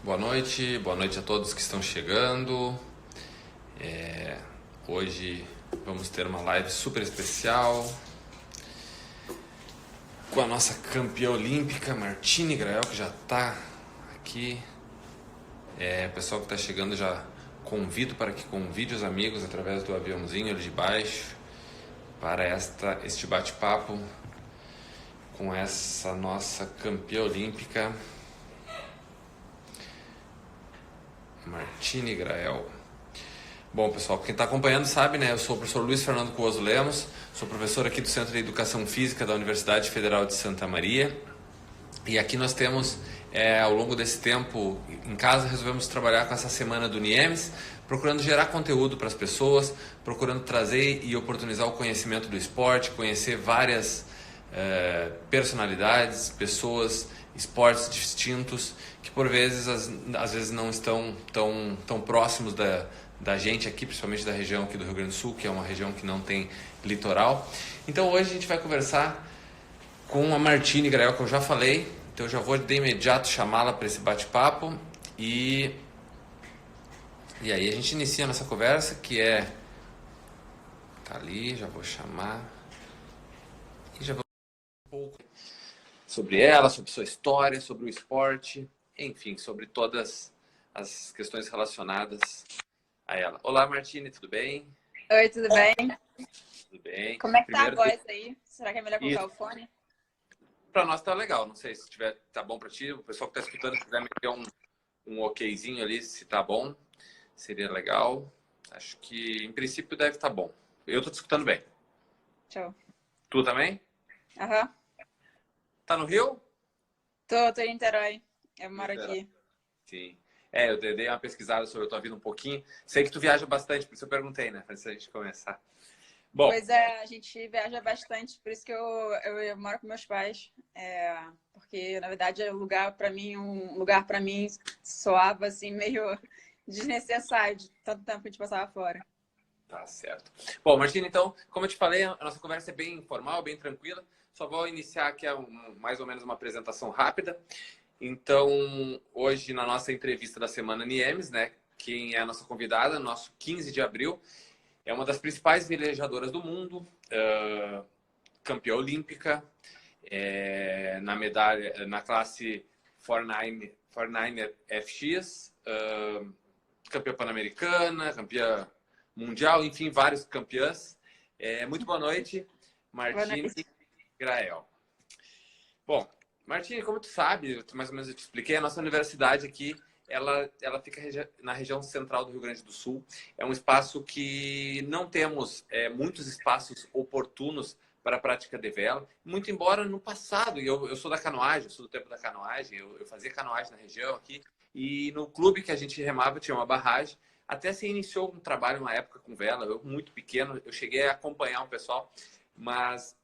Boa noite a todos que estão chegando. Hoje vamos ter uma live super especial com a nossa campeã olímpica, Martine Grael, que já está aqui. Pessoal que está chegando, já convido para que convide os amigos através do aviãozinho ali de baixo para este bate-papo com essa nossa campeã olímpica, Martine Grael. Bom, pessoal, quem está acompanhando sabe, né? Eu sou o professor Luiz Fernando Cuoso Lemos, sou professor aqui do Centro de Educação Física da Universidade Federal de Santa Maria. E aqui nós temos, ao longo desse tempo, em casa, resolvemos trabalhar com essa semana do NIEMS, procurando gerar conteúdo para as pessoas, procurando trazer e oportunizar o conhecimento do esporte, conhecer várias personalidades, pessoas, esportes distintos, que por vezes, às vezes não estão tão próximos da gente aqui, principalmente da região aqui do Rio Grande do Sul, que é uma região que não tem litoral. Então hoje a gente vai conversar com a Martine Grael, que eu já falei, então eu já vou de imediato chamá-la para esse bate-papo e aí a gente inicia a nossa conversa, que tá ali, já vou chamar e já vou um pouco sobre ela, sobre sua história, sobre o esporte, enfim, sobre todas as questões relacionadas a ela. Olá, Martine, tudo bem? Oi, tudo bem? Tudo bem. Como é que tá a Primeiro, voz aí? Será que é melhor colocar o fone? para nós tá legal, não sei se tiver, tá bom para ti, o pessoal que tá escutando, se quiser meter um okzinho ali, se tá bom, seria legal. Acho que, em princípio, deve estar bom. Eu tô te escutando bem. Show. Tu também? Aham. Tá no Rio? Tô em Niterói. Eu moro aqui. Sim. Eu dei uma pesquisada sobre a tua vida um pouquinho. Sei que tu viaja bastante, por isso eu perguntei, né? Antes da gente começar. Bom. Pois é, a gente viaja bastante, por isso que eu moro com meus pais. Porque, na verdade, um lugar para mim soava assim meio desnecessário de tanto tempo que a gente passava fora. Tá certo. Bom, Martina, então, como eu te falei, a nossa conversa é bem informal, bem tranquila. Só vou iniciar aqui mais ou menos uma apresentação rápida. Então, hoje, na nossa entrevista da Semana NIEMS, né? Quem é a nossa convidada, nosso 15 de abril, é uma das principais velejadoras do mundo, campeã olímpica, na medalha, na classe 49er FX, campeã pan-americana, campeã mundial, enfim, vários campeãs. Muito boa noite, Martine Grael. Bom, Martine, como tu sabe, mais ou menos eu te expliquei, a nossa universidade aqui, ela fica na região central do Rio Grande do Sul. É um espaço que não temos muitos espaços oportunos para a prática de vela. Muito embora no passado, e eu sou da canoagem, eu sou do tempo da canoagem, eu fazia canoagem na região aqui, e no clube que a gente remava tinha uma barragem. Até se iniciou um trabalho uma época com vela, eu muito pequeno, eu cheguei a acompanhar um pessoal, mas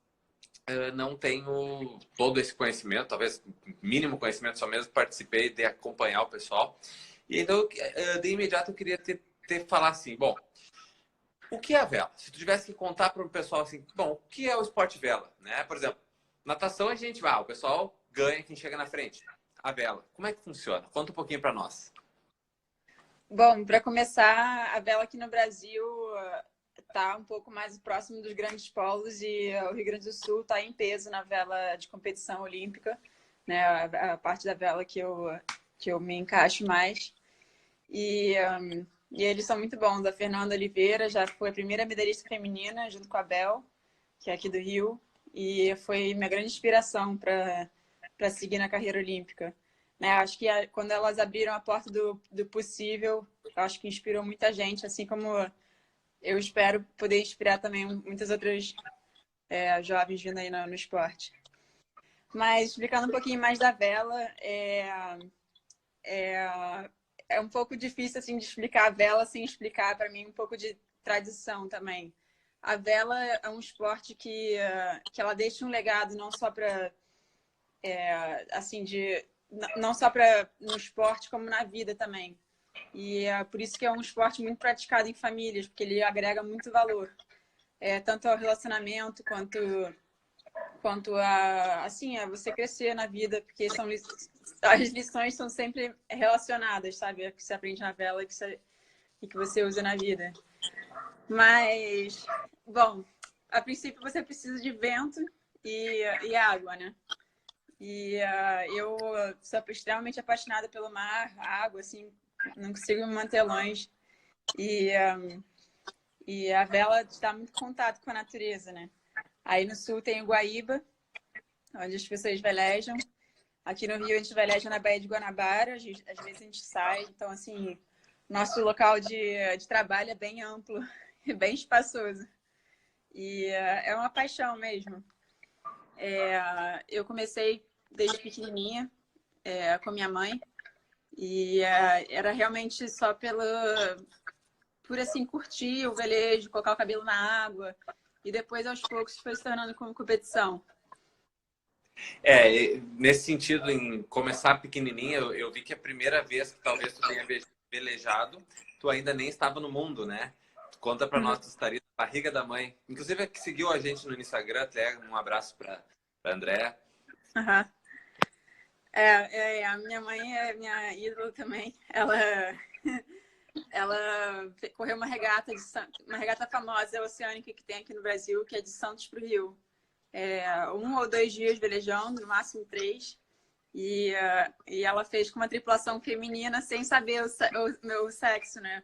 não tenho todo esse conhecimento, talvez mínimo conhecimento, só mesmo participei de acompanhar o pessoal. E então, de imediato, eu queria falar assim, bom, o que é a vela? Se tu tivesse que contar para o pessoal assim, bom, o que é o esporte vela? Né? Por exemplo, natação a gente vai, o pessoal ganha quem chega na frente. A vela, como é que funciona? Conta um pouquinho para nós. Bom, para começar, a vela aqui no Brasil está um pouco mais próximo dos grandes polos e o Rio Grande do Sul está em peso na vela de competição olímpica, né? A parte da vela que eu me encaixo mais. E eles são muito bons. A Fernanda Oliveira já foi a primeira medalhista feminina, junto com a Bel, que é aqui do Rio, e foi minha grande inspiração para seguir na carreira olímpica. Né? Acho que quando elas abriram a porta do possível, acho que inspirou muita gente, assim como eu espero poder inspirar também muitas outras jovens vindo aí no esporte. Mas, explicando um pouquinho mais da vela, é um pouco difícil assim, de explicar a vela sem explicar, para mim, um pouco de tradição também. A vela é um esporte que ela deixa um legado não só para assim não só para no esporte como na vida também. E é por isso que é um esporte muito praticado em famílias, porque ele agrega muito valor, tanto ao relacionamento quanto a assim a você crescer na vida, porque as lições são sempre relacionadas, sabe? A que você aprende na vela e que você usa na vida. Mas, bom, a princípio você precisa de vento e água, né? E eu sou extremamente apaixonada pelo mar, água, assim, não consigo me manter longe. E a vela está muito em contato com a natureza, né? Aí no sul tem o Guaíba, onde as pessoas velejam. Aqui no Rio a gente veleja na Baía de Guanabara, às vezes a gente sai. Então, assim, nosso local de trabalho é bem amplo, bem espaçoso. E é uma paixão mesmo. Eu comecei desde pequenininha com minha mãe. E era realmente só por assim, curtir o velejo, colocar o cabelo na água. E depois, aos poucos, foi se tornando como competição. Nesse sentido, em começar pequenininha, eu vi que a primeira vez que talvez tu tenha velejado, tu ainda nem estava no mundo, né? Conta pra nós, tu estaria na barriga da mãe. Inclusive, que seguiu a gente no Instagram, até um abraço pra André. Uhum. A minha mãe é minha ídola também. Ela correu uma regata famosa oceânica que tem aqui no Brasil, que é de Santos para o Rio. 1 ou 2 dias velejando, no máximo 3. E ela fez com uma tripulação feminina sem saber o meu sexo, né?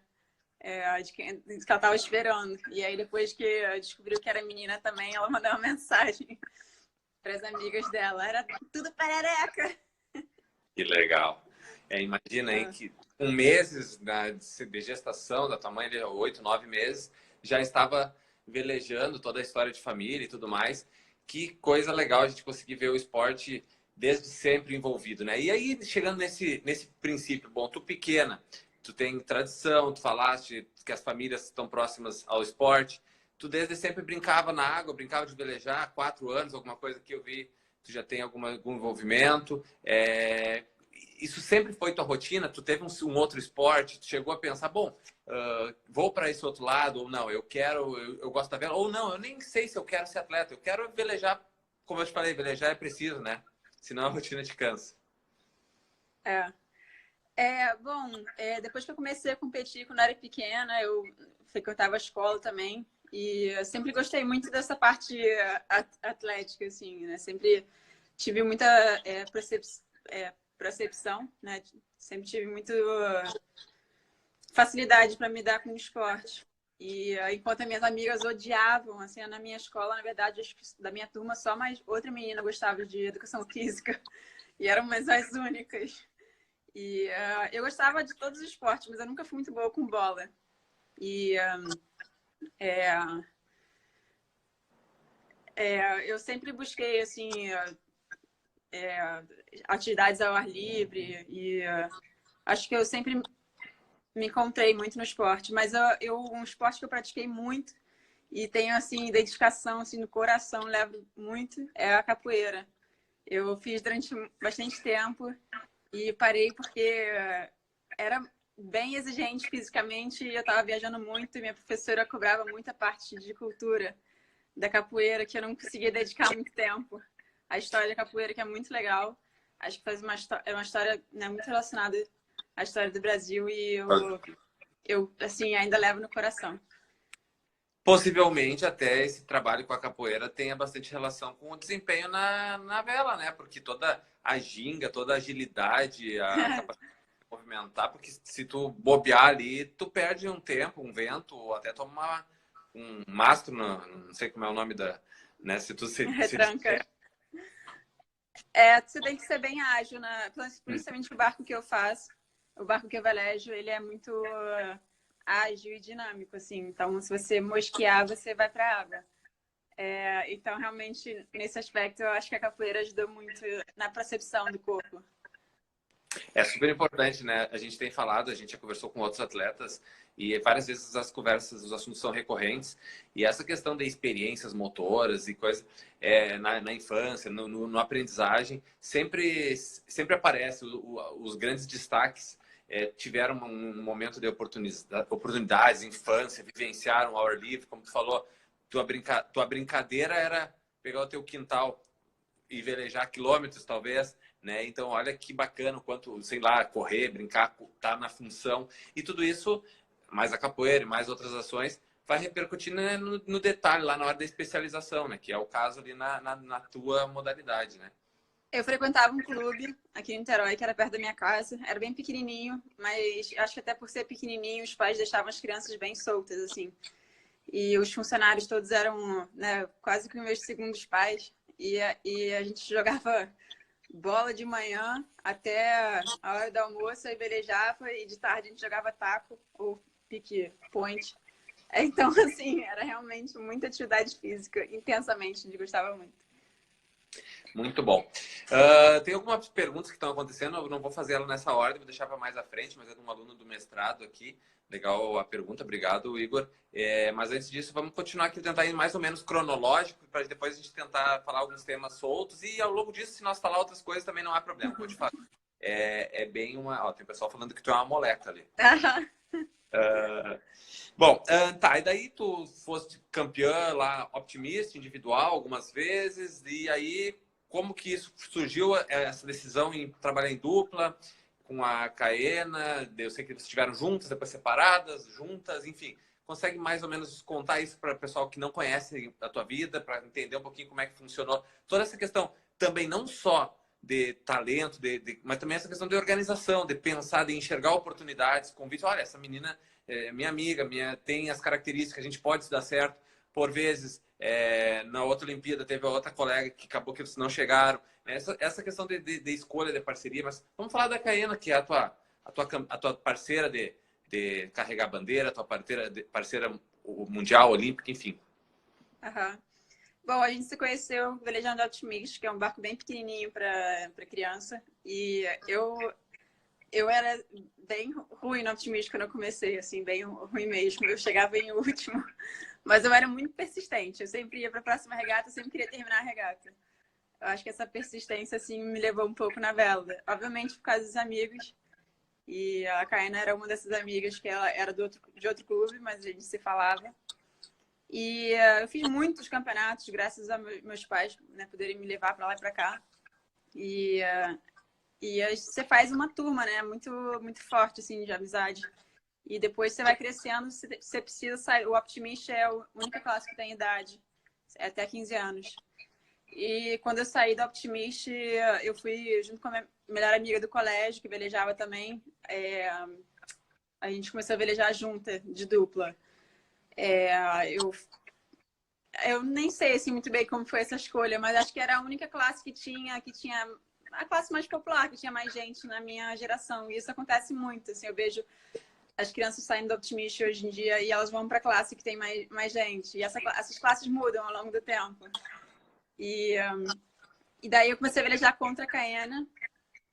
De que ela estava esperando. E aí, depois que descobriu que era menina também, ela mandou uma mensagem para as amigas dela. Era tudo perereca. Que legal. Imagina aí que com meses de gestação da tua mãe, 8, 9 meses, já estava velejando toda a história de família e tudo mais. Que coisa legal a gente conseguir ver o esporte desde sempre envolvido, né? E aí, chegando nesse princípio, bom, tu pequena, tu tem tradição, tu falaste que as famílias estão próximas ao esporte, tu desde sempre brincava na água, brincava de velejar, 4 anos, alguma coisa que eu vi, tu já tem algum envolvimento, isso sempre foi tua rotina? Tu teve um outro esporte? Tu chegou a pensar, bom, vou para esse outro lado, ou não, eu gosto da vela, ou não, eu nem sei se eu quero ser atleta, eu quero velejar, como eu te falei, velejar é preciso, né? Senão a rotina te cansa. Bom, depois que eu comecei a competir quando eu era pequena, eu frequentava a escola também, e eu sempre gostei muito dessa parte atlética, assim, né? Sempre tive muita percepção, né? Sempre tive muito facilidade para me dar com o esporte. E enquanto as minhas amigas odiavam, assim, na minha escola, na verdade, acho que da minha turma, só mais outra menina gostava de educação física. E éramos as únicas. E eu gostava de todos os esportes, mas eu nunca fui muito boa com bola. E eu sempre busquei, assim, atividades ao ar livre. E acho que eu sempre me encontrei muito no esporte. Mas um esporte que eu pratiquei muito e tenho, assim, dedicação, assim, no coração, levo muito, é a capoeira. Eu fiz durante bastante tempo e parei porque era bem exigente fisicamente e eu estava viajando muito e minha professora cobrava muita parte de cultura da capoeira que eu não conseguia dedicar muito tempo. A história da capoeira, que é muito legal. Acho que é uma história, né, muito relacionada à história do Brasil e eu assim, ainda levo no coração. Possivelmente até esse trabalho com a capoeira tenha bastante relação com o desempenho na vela, né? Porque toda a ginga, toda a agilidade, a capacidade de movimentar, porque se tu bobear ali, tu perde um tempo, um vento, ou até toma um mastro, não sei como é o nome da... Né? Se tu se Retranca. Você tem que ser bem ágil, principalmente o barco que eu faço. O barco que eu velejo, ele é muito ágil e dinâmico, assim. Então, se você mosquear, você vai para a água. Então, realmente, nesse aspecto, eu acho que a capoeira ajuda muito na percepção do corpo. É super importante, né? A gente tem falado, a gente já conversou com outros atletas e várias vezes as conversas, os assuntos são recorrentes. E essa questão de experiências motoras e coisas na infância, no aprendizagem, sempre aparece. Os grandes destaques tiveram um momento de oportunidades, infância, vivenciaram ao ar livre, como tu falou. Tua brincadeira era pegar o teu quintal e velejar quilômetros, talvez. né? Então, olha que bacana o quanto, sei lá, correr, brincar, tá na função. E tudo isso, mais a capoeira e mais outras ações, vai repercutir, né, no detalhe, lá na hora da especialização, né? Que é o caso ali na tua modalidade, né? Eu frequentava um clube aqui em Niterói, que era perto da minha casa. Era bem pequenininho, mas acho que até por ser pequenininho, os pais deixavam as crianças bem soltas, assim. E os funcionários todos eram, né, quase que meus segundos pais. E a gente jogava bola de manhã até a hora do almoço, aí velejava, e de tarde a gente jogava taco ou pique point. Então, assim, era realmente muita atividade física, intensamente, a gente gostava muito. Muito bom. Tem algumas perguntas que estão acontecendo, eu não vou fazer ela nessa ordem, vou deixar para mais à frente, mas é de um aluno do mestrado aqui. Legal a pergunta, obrigado, Igor. Mas antes disso, vamos continuar aqui, tentar ir mais ou menos cronológico, para depois a gente tentar falar alguns temas soltos. E ao longo disso, se nós falar outras coisas, também não há problema. Vou te falar. É bem uma. Ó, tem o pessoal falando que tu é uma moleca ali. Bom, tá, e daí tu foste campeã lá, optimista, individual, algumas vezes, e aí como que isso surgiu, essa decisão em trabalhar em dupla, com a Caena, eu sei que vocês estiveram juntas, depois separadas, juntas, enfim, consegue mais ou menos contar isso para o pessoal que não conhece a tua vida, para entender um pouquinho como é que funcionou toda essa questão, também não só de talento, mas também essa questão de organização, de pensar, de enxergar oportunidades, convite, olha, essa menina minha amiga, tem as características, a gente pode se dar certo. Por vezes, na outra Olimpíada, teve outra colega que acabou que eles não chegaram. Essa questão de escolha, de parceria. Mas vamos falar da Caena, que é a tua parceira de carregar bandeira, a tua parceira mundial, olímpica, enfim. Uhum. Bom, a gente se conheceu velejando Altimix, que é um barco bem pequenininho para criança. E eu era bem ruim no Optimist quando eu comecei, assim, bem ruim mesmo. Eu chegava em último, mas eu era muito persistente. Eu sempre ia para a próxima regata, eu sempre queria terminar a regata. Eu acho que essa persistência, assim, me levou um pouco na vela. Obviamente por causa dos amigos. E a Caena era uma dessas amigas que ela era de outro clube, mas a gente se falava. E eu fiz muitos campeonatos, graças a meus pais, né, poderem me levar para lá e para cá. E você faz uma turma, né? Muito, muito forte, assim, de amizade. E depois você vai crescendo, você precisa sair. O Optimist é a única classe que tem idade, é até 15 anos. E quando eu saí do Optimist, eu fui junto com a minha melhor amiga do colégio, que velejava também. A gente começou a velejar junta, de dupla. Eu nem sei assim, muito bem como foi essa escolha, mas acho que era a única classe que tinha a classe mais popular, que tinha mais gente na minha geração. E isso acontece muito. Assim, eu vejo as crianças saindo do Optimist hoje em dia e elas vão para a classe que tem mais gente. E essas classes mudam ao longo do tempo. E daí eu comecei a velejar contra a Caena,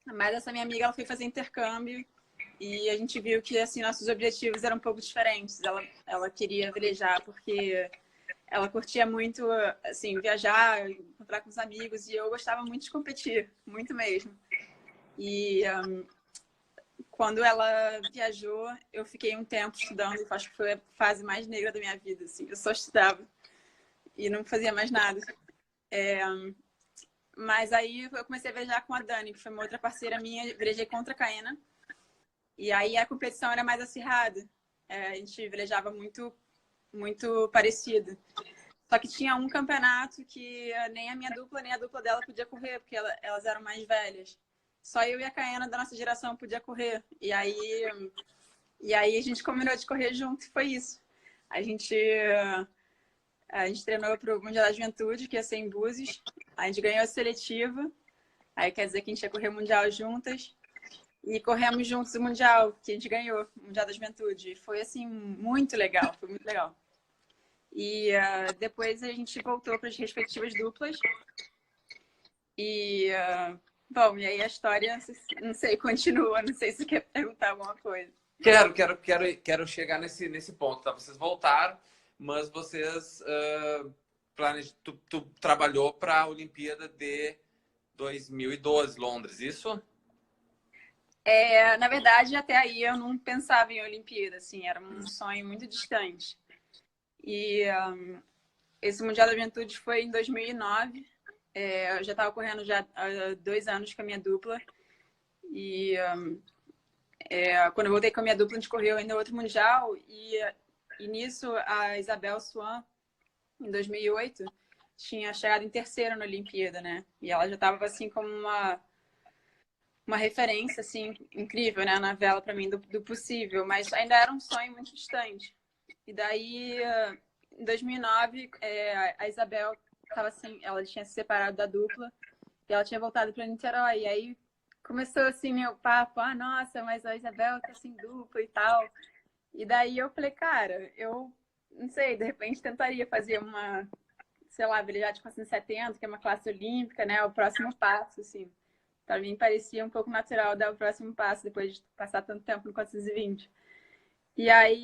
mas essa minha amiga ela foi fazer intercâmbio e a gente viu que assim, nossos objetivos eram um pouco diferentes. Ela queria velejar porque ela curtia muito, assim, viajar, encontrar com os amigos, e eu gostava muito de competir, muito mesmo. E quando ela viajou, eu fiquei um tempo estudando, e acho que foi a fase mais negra da minha vida, assim. Eu só estudava e não fazia mais nada. Mas aí eu comecei a viajar com a Dani, que foi uma outra parceira minha, velejei contra a Caena. E aí a competição era mais acirrada. A gente velejava muito, muito parecido. Só que tinha um campeonato que nem a minha dupla, nem a dupla dela podia correr, porque elas eram mais velhas. Só eu e a Caena da nossa geração podia correr. E aí a gente combinou de correr junto e foi isso. A gente treinou para o Mundial da Juventude, que ia ser em Búzios. A gente ganhou a seletiva. Aí quer dizer que a gente ia correr o Mundial juntas. E corremos juntos o Mundial, que a gente ganhou, o Mundial da Juventude. E foi, assim, muito legal. Foi muito legal. E depois a gente voltou para as respectivas duplas. E, bom, e aí a história, não sei, continua. Não sei se você quer perguntar alguma coisa. Quero chegar nesse ponto, tá? Vocês voltaram, mas vocês tu trabalhou para a Olimpíada de 2012, Londres, isso? Na verdade, até aí eu não pensava em Olimpíada, assim, era um sonho muito distante. E esse Mundial da Juventude foi em 2009. Eu já estava correndo já há 2 anos com a minha dupla. E quando eu voltei com a minha dupla, a gente correu ainda outro mundial. E nisso, a Isabel Swan, em 2008, tinha chegado em terceiro na Olimpíada, né? E ela já estava assim como uma referência assim incrível, né, na vela para mim do possível, mas ainda era um sonho muito distante. E daí, em 2009, a Isabel estava assim, ela tinha se separado da dupla e ela tinha voltado para Niterói. E aí começou assim meu papo, nossa, mas a Isabel tá sem dupla e tal. E daí eu falei, cara, eu não sei, de repente tentaria fazer uma, sei lá, habilidade de 470, que é uma classe olímpica, né? O próximo passo, assim. Para mim parecia um pouco natural dar o próximo passo depois de passar tanto tempo no 420. E aí,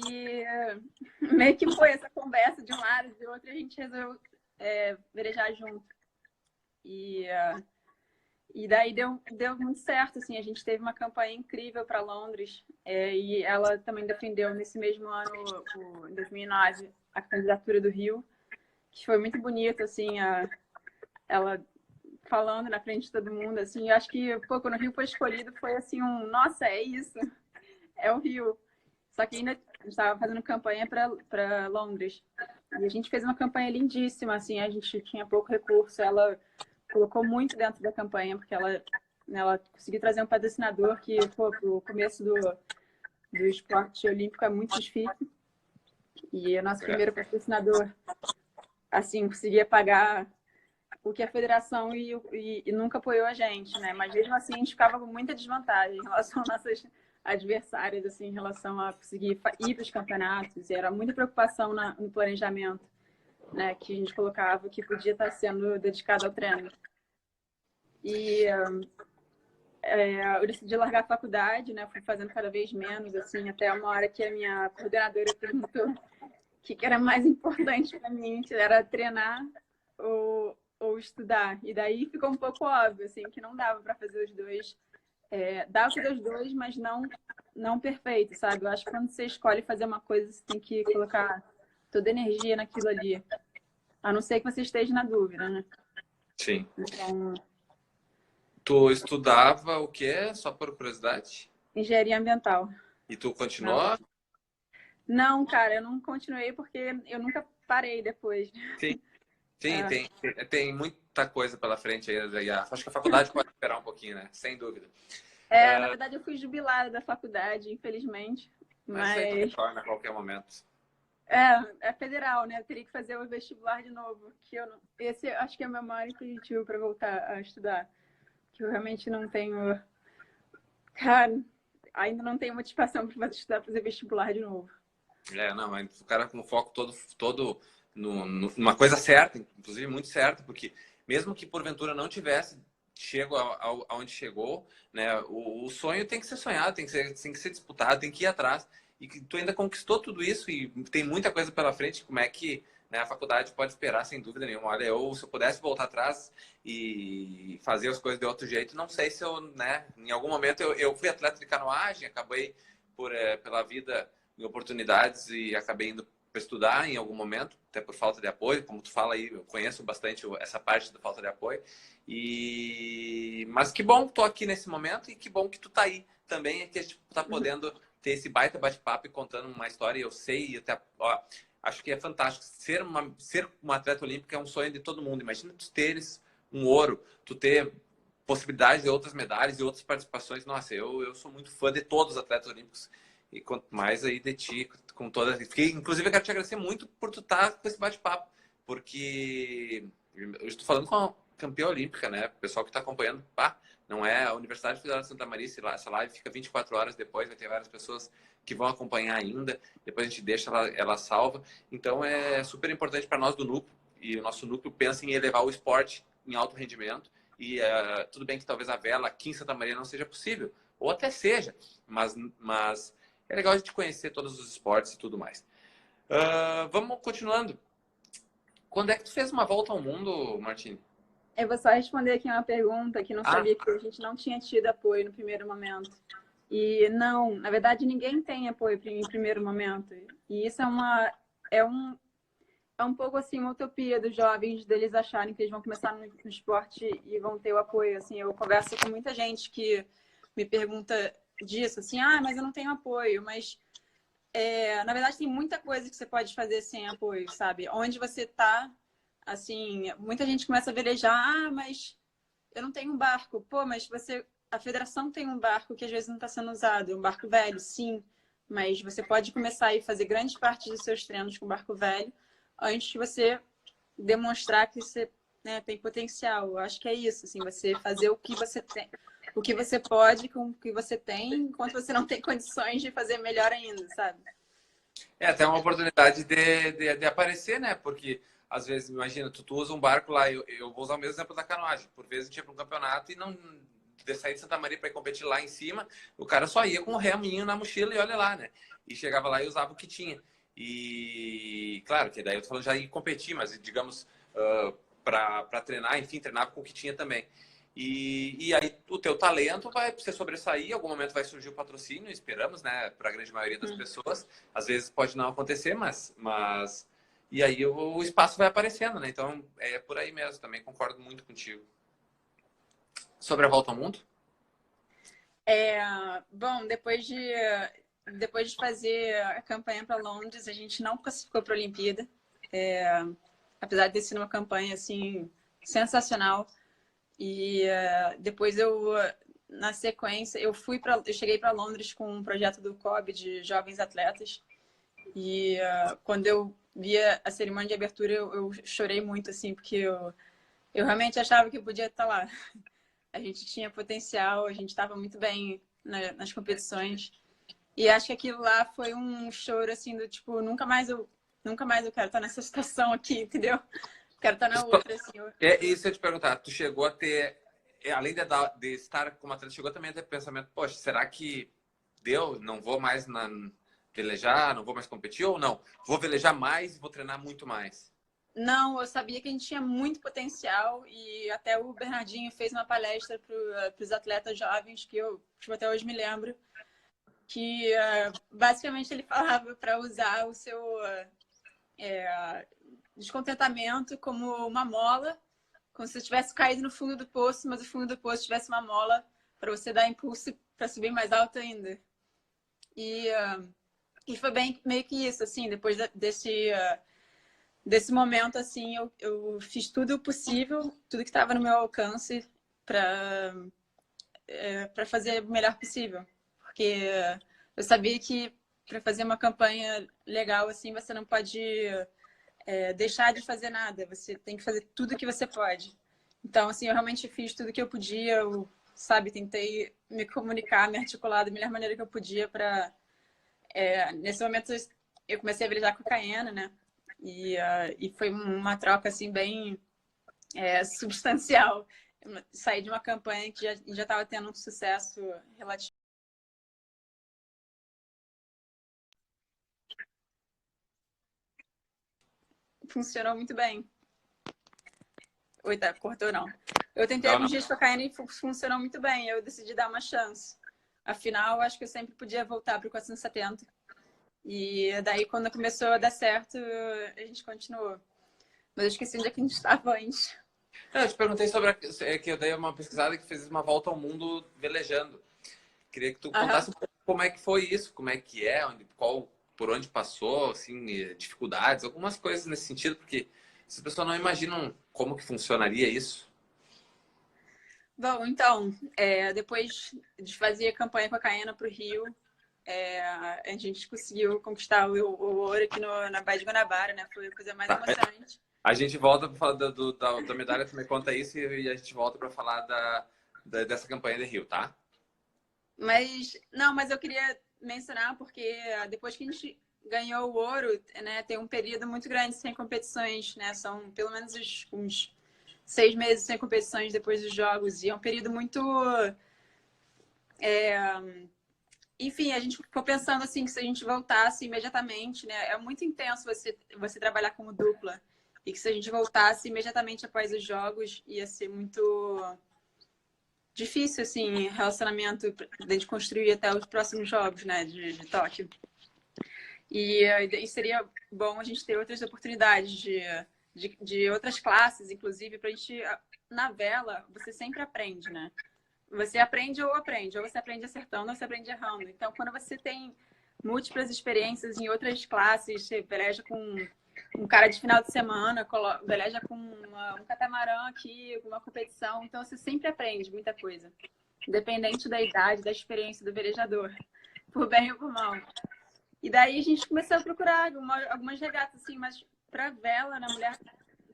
meio que foi essa conversa de um lado e de outro, e a gente resolveu velejar junto. E daí deu muito certo, assim, a gente teve uma campanha incrível para Londres, e ela também defendeu nesse mesmo ano, em 2009, a candidatura do Rio, que foi muito bonito, assim, ela falando na frente de todo mundo, assim, eu acho que, pô, quando o Rio foi escolhido, foi assim, nossa, é isso, é o Rio. Só que ainda estava fazendo campanha para Londres. E a gente fez uma campanha lindíssima, assim, a gente tinha pouco recurso, ela colocou muito dentro da campanha, porque ela conseguiu trazer um patrocinador que, pô, pro começo do esporte olímpico é muito difícil. E o nosso primeiro patrocinador, assim, conseguia pagar o que a federação e nunca apoiou a gente, né? Mas mesmo assim a gente ficava com muita desvantagem em relação às nossas adversárias, assim, em relação a conseguir ir para os campeonatos. E era muita preocupação no planejamento, né? Que a gente colocava que podia estar sendo dedicado ao treino. E eu decidi largar a faculdade, né? Fui fazendo cada vez menos, assim, até uma hora que a minha coordenadora perguntou o que era mais importante para mim, se era treinar ou estudar. E daí ficou um pouco óbvio, assim, que não dava para fazer os dois. Dava para fazer os dois, mas não perfeito, sabe? Eu acho que quando você escolhe fazer uma coisa, você tem que colocar toda a energia naquilo ali. A não ser que você esteja na dúvida, né? Sim. Então, Tu estudava o quê? Só por curiosidade? engenharia ambiental. E tu continuou? Não, cara, eu não continuei porque eu nunca parei depois. Sim. Sim, tem muita coisa pela frente aí. Acho que a faculdade pode esperar um pouquinho, né? Sem dúvida. Na verdade, eu fui jubilada da faculdade, infelizmente. Mas isso aí tu Mas retorna a qualquer momento. é federal, né? Eu teria que fazer o vestibular de novo. Que eu não... Esse acho que é o meu maior impeditivo para voltar a estudar. Que eu realmente não tenho. Cara, ainda não tenho motivação para estudar, fazer vestibular de novo. Não, mas o cara com foco todo numa coisa certa, inclusive muito certa, porque mesmo que porventura não tivesse chego aonde chegou, né? O sonho tem que ser sonhado, tem que ser disputado, tem que ir atrás. E que tu ainda conquistou tudo isso e tem muita coisa pela frente. Como é que, né, a faculdade pode esperar, sem dúvida nenhuma? Olha, se eu pudesse voltar atrás e fazer as coisas de outro jeito, não sei se eu, né? Em algum momento eu fui atleta de canoagem, acabei pela vida em oportunidades e acabei indo para estudar em algum momento, até por falta de apoio, como tu fala aí, eu conheço bastante essa parte da falta de apoio. Mas que bom que tô aqui nesse momento e que bom que tu tá aí também, é que a gente tá podendo ter esse baita bate-papo e contando uma história. Eu sei, até, acho que é fantástico. Ser uma atleta olímpica é um sonho de todo mundo. Imagina tu teres um ouro, tu ter possibilidade de outras medalhas e outras participações. Nossa, eu sou muito fã de todos os atletas olímpicos. E quanto mais aí de ti, com todas. Inclusive, eu quero te agradecer muito por tu estar com esse bate-papo, porque eu estou falando com a campeã olímpica, né? O pessoal que está acompanhando, não é a Universidade Federal de Santa Maria, essa live fica 24 horas depois, vai ter várias pessoas que vão acompanhar ainda, depois a gente deixa ela salva. Então, é super importante para nós do núcleo, e o nosso núcleo pensa em elevar o esporte em alto rendimento, e tudo bem que talvez a vela aqui em Santa Maria não seja possível, ou até seja, mas é legal a gente conhecer todos os esportes e tudo mais. Vamos continuando. Quando é que tu fez uma volta ao mundo, Martini? Eu vou só responder aqui uma pergunta que não sabia que a gente não tinha tido apoio no primeiro momento. E não, na verdade, ninguém tem apoio em primeiro momento. E isso é é um pouco assim uma utopia dos jovens, deles acharem que eles vão começar no esporte e vão ter o apoio. Assim, eu converso com muita gente que me pergunta disso, assim, mas eu não tenho apoio, mas na verdade tem muita coisa que você pode fazer sem apoio, sabe? Onde você tá, assim, muita gente começa a velejar, mas eu não tenho um barco. Pô, mas a federação tem um barco que às vezes não está sendo usado, um barco velho, sim, mas você pode começar a fazer grande parte dos seus treinos com barco velho antes de você demonstrar que você, né, tem potencial. Eu acho que é isso, assim, você fazer o que você tem, o que você pode com o que você tem, enquanto você não tem condições de fazer melhor ainda, sabe? É até uma oportunidade de aparecer, né? Porque às vezes, imagina, tu usa um barco lá, eu vou usar o mesmo exemplo da canoagem. Por vezes a gente ia para um campeonato e não de sair de Santa Maria para ir competir lá em cima, o cara só ia com o reminho na mochila e olha lá, né? E chegava lá e usava o que tinha. E claro que daí eu tô falando já ir competir, mas digamos, para treinar, enfim, treinava com o que tinha também. E aí o teu talento vai você sobressair, em algum momento vai surgir o patrocínio, esperamos, né, para a grande maioria das pessoas. Às vezes pode não acontecer, mas e aí o espaço vai aparecendo, né? Então é por aí mesmo, também concordo muito contigo. Sobre a volta ao mundo? Bom, depois de fazer a campanha para Londres, a gente não classificou para a Olimpíada. Apesar de ter sido uma campanha assim sensacional. E depois na sequência, eu cheguei para Londres com um projeto do COB de jovens atletas. E quando eu via a cerimônia de abertura, eu chorei muito, assim, porque eu realmente achava que eu podia estar lá. A gente tinha potencial, a gente estava muito bem nas competições. E acho que aquilo lá foi um choro, assim, do tipo, nunca mais eu quero estar nessa situação aqui, entendeu? Quero estar na outra, assim. É isso eu te perguntar, tu chegou a ter, além de estar como atleta, chegou também a ter pensamento, poxa, será que deu? Não vou mais velejar, não vou mais competir ou não? Vou velejar mais e vou treinar muito mais. Não, eu sabia que a gente tinha muito potencial e até o Bernardinho fez uma palestra para os atletas jovens, que eu tipo, até hoje me lembro, que basicamente ele falava para usar o seu descontentamento como uma mola, como se você tivesse caído no fundo do poço, mas o fundo do poço tivesse uma mola para você dar impulso para subir mais alto ainda. E foi bem meio que isso, assim, depois desse momento, assim, eu fiz tudo o possível, tudo que estava no meu alcance para fazer o melhor possível. Porque eu sabia que para fazer uma campanha legal, assim, você não pode deixar de fazer nada. Você tem que fazer tudo que você pode. Então, assim, eu realmente fiz tudo que eu podia. Eu, sabe, tentei me comunicar, me articular da melhor maneira que eu podia para... nesse momento, eu comecei a brilhar com a Caiana, né? E foi uma troca, assim, bem substancial. Eu saí de uma campanha que já estava tendo um sucesso relativo. Funcionou muito bem. Oi, tá, cortou não. Eu tentei Não, não. alguns dias com a Caiana e funcionou muito bem. Eu decidi dar uma chance. Afinal, acho que eu sempre podia voltar para o 470. E daí, quando começou a dar certo, a gente continuou. Mas eu esqueci onde é que a gente estava antes. Eu te perguntei sobre que eu dei uma pesquisada que fez uma volta ao mundo velejando. Queria que tu Aham. contasse um pouco como é que foi isso, como é que é, por onde passou, assim, dificuldades, algumas coisas nesse sentido, porque as pessoas não imaginam como que funcionaria isso. Bom, então, depois de fazer a campanha com a Caiana para o Rio, a gente conseguiu conquistar o ouro aqui na Baía de Guanabara, né? Foi a coisa mais Tá. emocionante. A gente volta para falar da medalha, tu me conta isso e a gente volta para falar dessa campanha de Rio, tá? Mas eu queria mencionar porque depois que a gente ganhou o ouro, né, tem um período muito grande sem competições, né? São pelo menos uns 6 meses sem competições depois dos jogos e é um período muito enfim, a gente ficou pensando assim que se a gente voltasse imediatamente, né? É muito intenso você trabalhar como dupla. E que se a gente voltasse imediatamente após os jogos, ia ser muito difícil, assim, relacionamento de construir até os próximos jogos, né? De Tóquio. E seria bom a gente ter outras oportunidades de outras classes, inclusive, para a gente... Na vela, você sempre aprende, né? Você aprende, ou você aprende acertando, ou você aprende errando. Então, quando você tem múltiplas experiências em outras classes, você veleja com um cara de final de semana, veleja com um catamarã aqui, uma competição. Então, você sempre aprende muita coisa, independente da idade, da experiência do velejador, por bem ou por mal. E daí a gente começou a procurar algumas regatas, assim, mas para vela,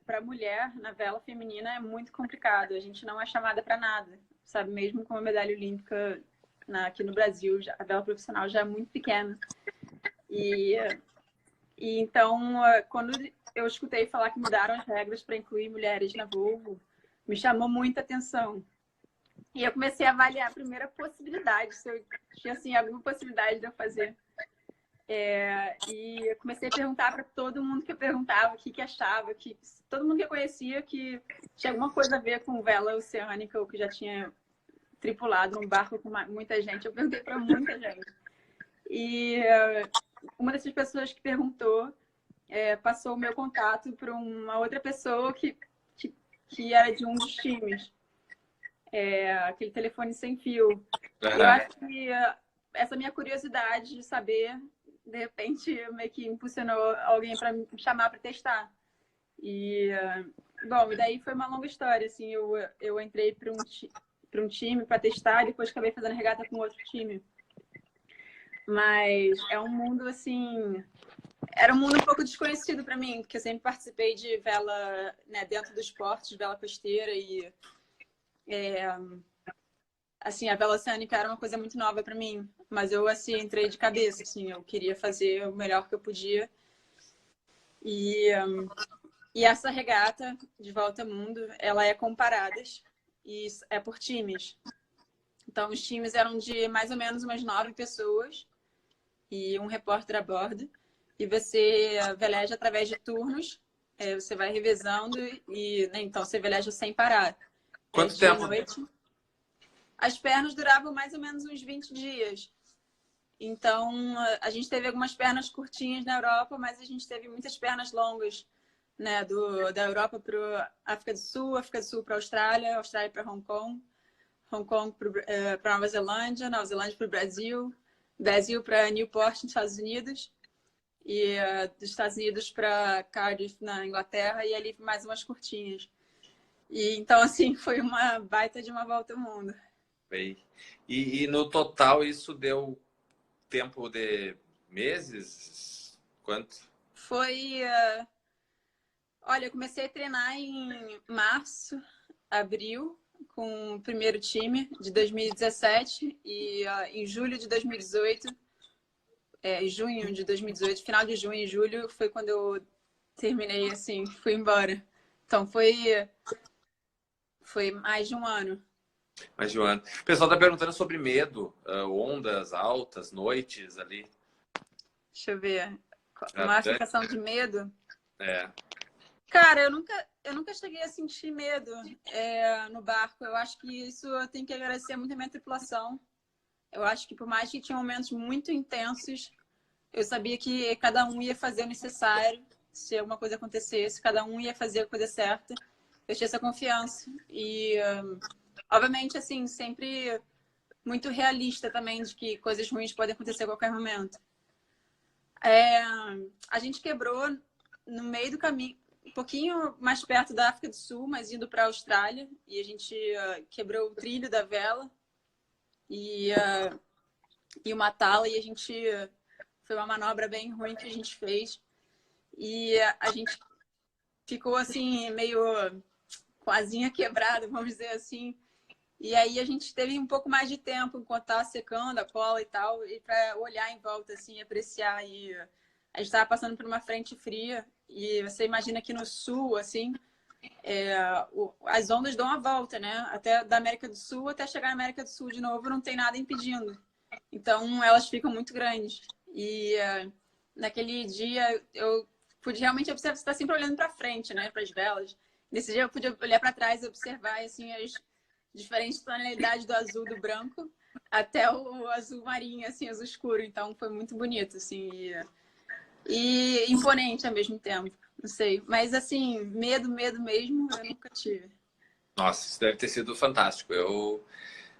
para mulher, na vela feminina, é muito complicado. A gente não é chamada para nada, sabe? Mesmo com a medalha olímpica aqui no Brasil, a vela profissional já é muito pequena. E então, quando eu escutei falar que mudaram as regras para incluir mulheres na Volvo, me chamou muita atenção. E eu comecei a avaliar a primeira possibilidade, se eu tinha assim, alguma possibilidade de eu fazer. E eu comecei a perguntar para todo mundo que eu perguntava o que achava, que todo mundo que eu conhecia que tinha alguma coisa a ver com vela oceânica ou que já tinha tripulado um barco com muita gente. Eu perguntei para muita gente. E uma dessas pessoas que perguntou passou o meu contato para uma outra pessoa que era de um dos times. Aquele telefone sem fio. Uhum. Eu acho que essa minha curiosidade de saber, de repente, meio que impulsionou alguém para me chamar para testar. E, bom, e daí foi uma longa história. Assim, eu entrei para um time para testar e depois acabei fazendo regata com outro time. Mas é um mundo, assim... Era um mundo um pouco desconhecido para mim, porque eu sempre participei de vela, né, dentro do esporte, de vela costeira e... assim, a vela oceânica era uma coisa muito nova para mim, mas eu, assim, entrei de cabeça, assim, eu queria fazer o melhor que eu podia. E essa regata de Volta ao Mundo, ela é com paradas e é por times. Então, os times eram de mais ou menos umas 9 pessoas e um repórter a bordo. E você veleja através de turnos, você vai revezando e, né, então, você veleja sem parar. Quanto tempo? Noite. As pernas duravam mais ou menos uns 20 dias. Então, a gente teve algumas pernas curtinhas na Europa, mas a gente teve muitas pernas longas, né? Da Europa para a África do Sul para a Austrália, Austrália para Hong Kong para Nova Zelândia para o Brasil, Brasil para Newport, nos Estados Unidos, e dos Estados Unidos para Cardiff, na Inglaterra, e ali mais umas curtinhas. E então, assim, foi uma baita de uma volta ao mundo. E no total isso deu tempo de meses? Quanto? Foi... olha, eu comecei a treinar em março, abril, com o primeiro time de 2017 e em julho de 2018, junho de 2018, final de junho e julho foi quando eu terminei, assim, fui embora. Então foi mais de um ano. Mais de um ano. O pessoal tá perguntando sobre medo, ondas altas, noites ali. Deixa eu ver. Uma sensação de medo? Cara, eu nunca cheguei a sentir medo no barco. Eu acho que isso eu tenho que agradecer muito a minha tripulação. Eu acho que por mais que tinha momentos muito intensos, eu sabia que cada um ia fazer o necessário. Se alguma coisa acontecesse, cada um ia fazer a coisa certa. Eu tinha essa confiança. E, obviamente, assim, sempre muito realista também de que coisas ruins podem acontecer a qualquer momento. A gente quebrou no meio do caminho, um pouquinho mais perto da África do Sul, mas indo para a Austrália. E a gente quebrou o trilho da vela e uma tala. E a gente... foi uma manobra bem ruim que a gente fez. E a gente ficou assim, meio com a asinha quebrada, vamos dizer assim. E aí a gente teve um pouco mais de tempo enquanto estava secando a cola e tal, e para olhar em volta, assim, apreciar. E a gente estava passando por uma frente fria, e você imagina que no sul, assim, as ondas dão a volta, né? Até da América do Sul até chegar na América do Sul de novo, não tem nada impedindo. Então elas ficam muito grandes. E naquele dia eu pude realmente observar, você está sempre olhando para frente, né? Para as velas. Nesse dia eu pude olhar para trás e observar assim as diferentes tonalidades do azul, do branco, até o azul marinho, assim, azul escuro. Então foi muito bonito, assim. e imponente ao mesmo tempo. Não sei. Mas, assim, medo mesmo, eu nunca tive. Nossa, isso deve ter sido fantástico. Eu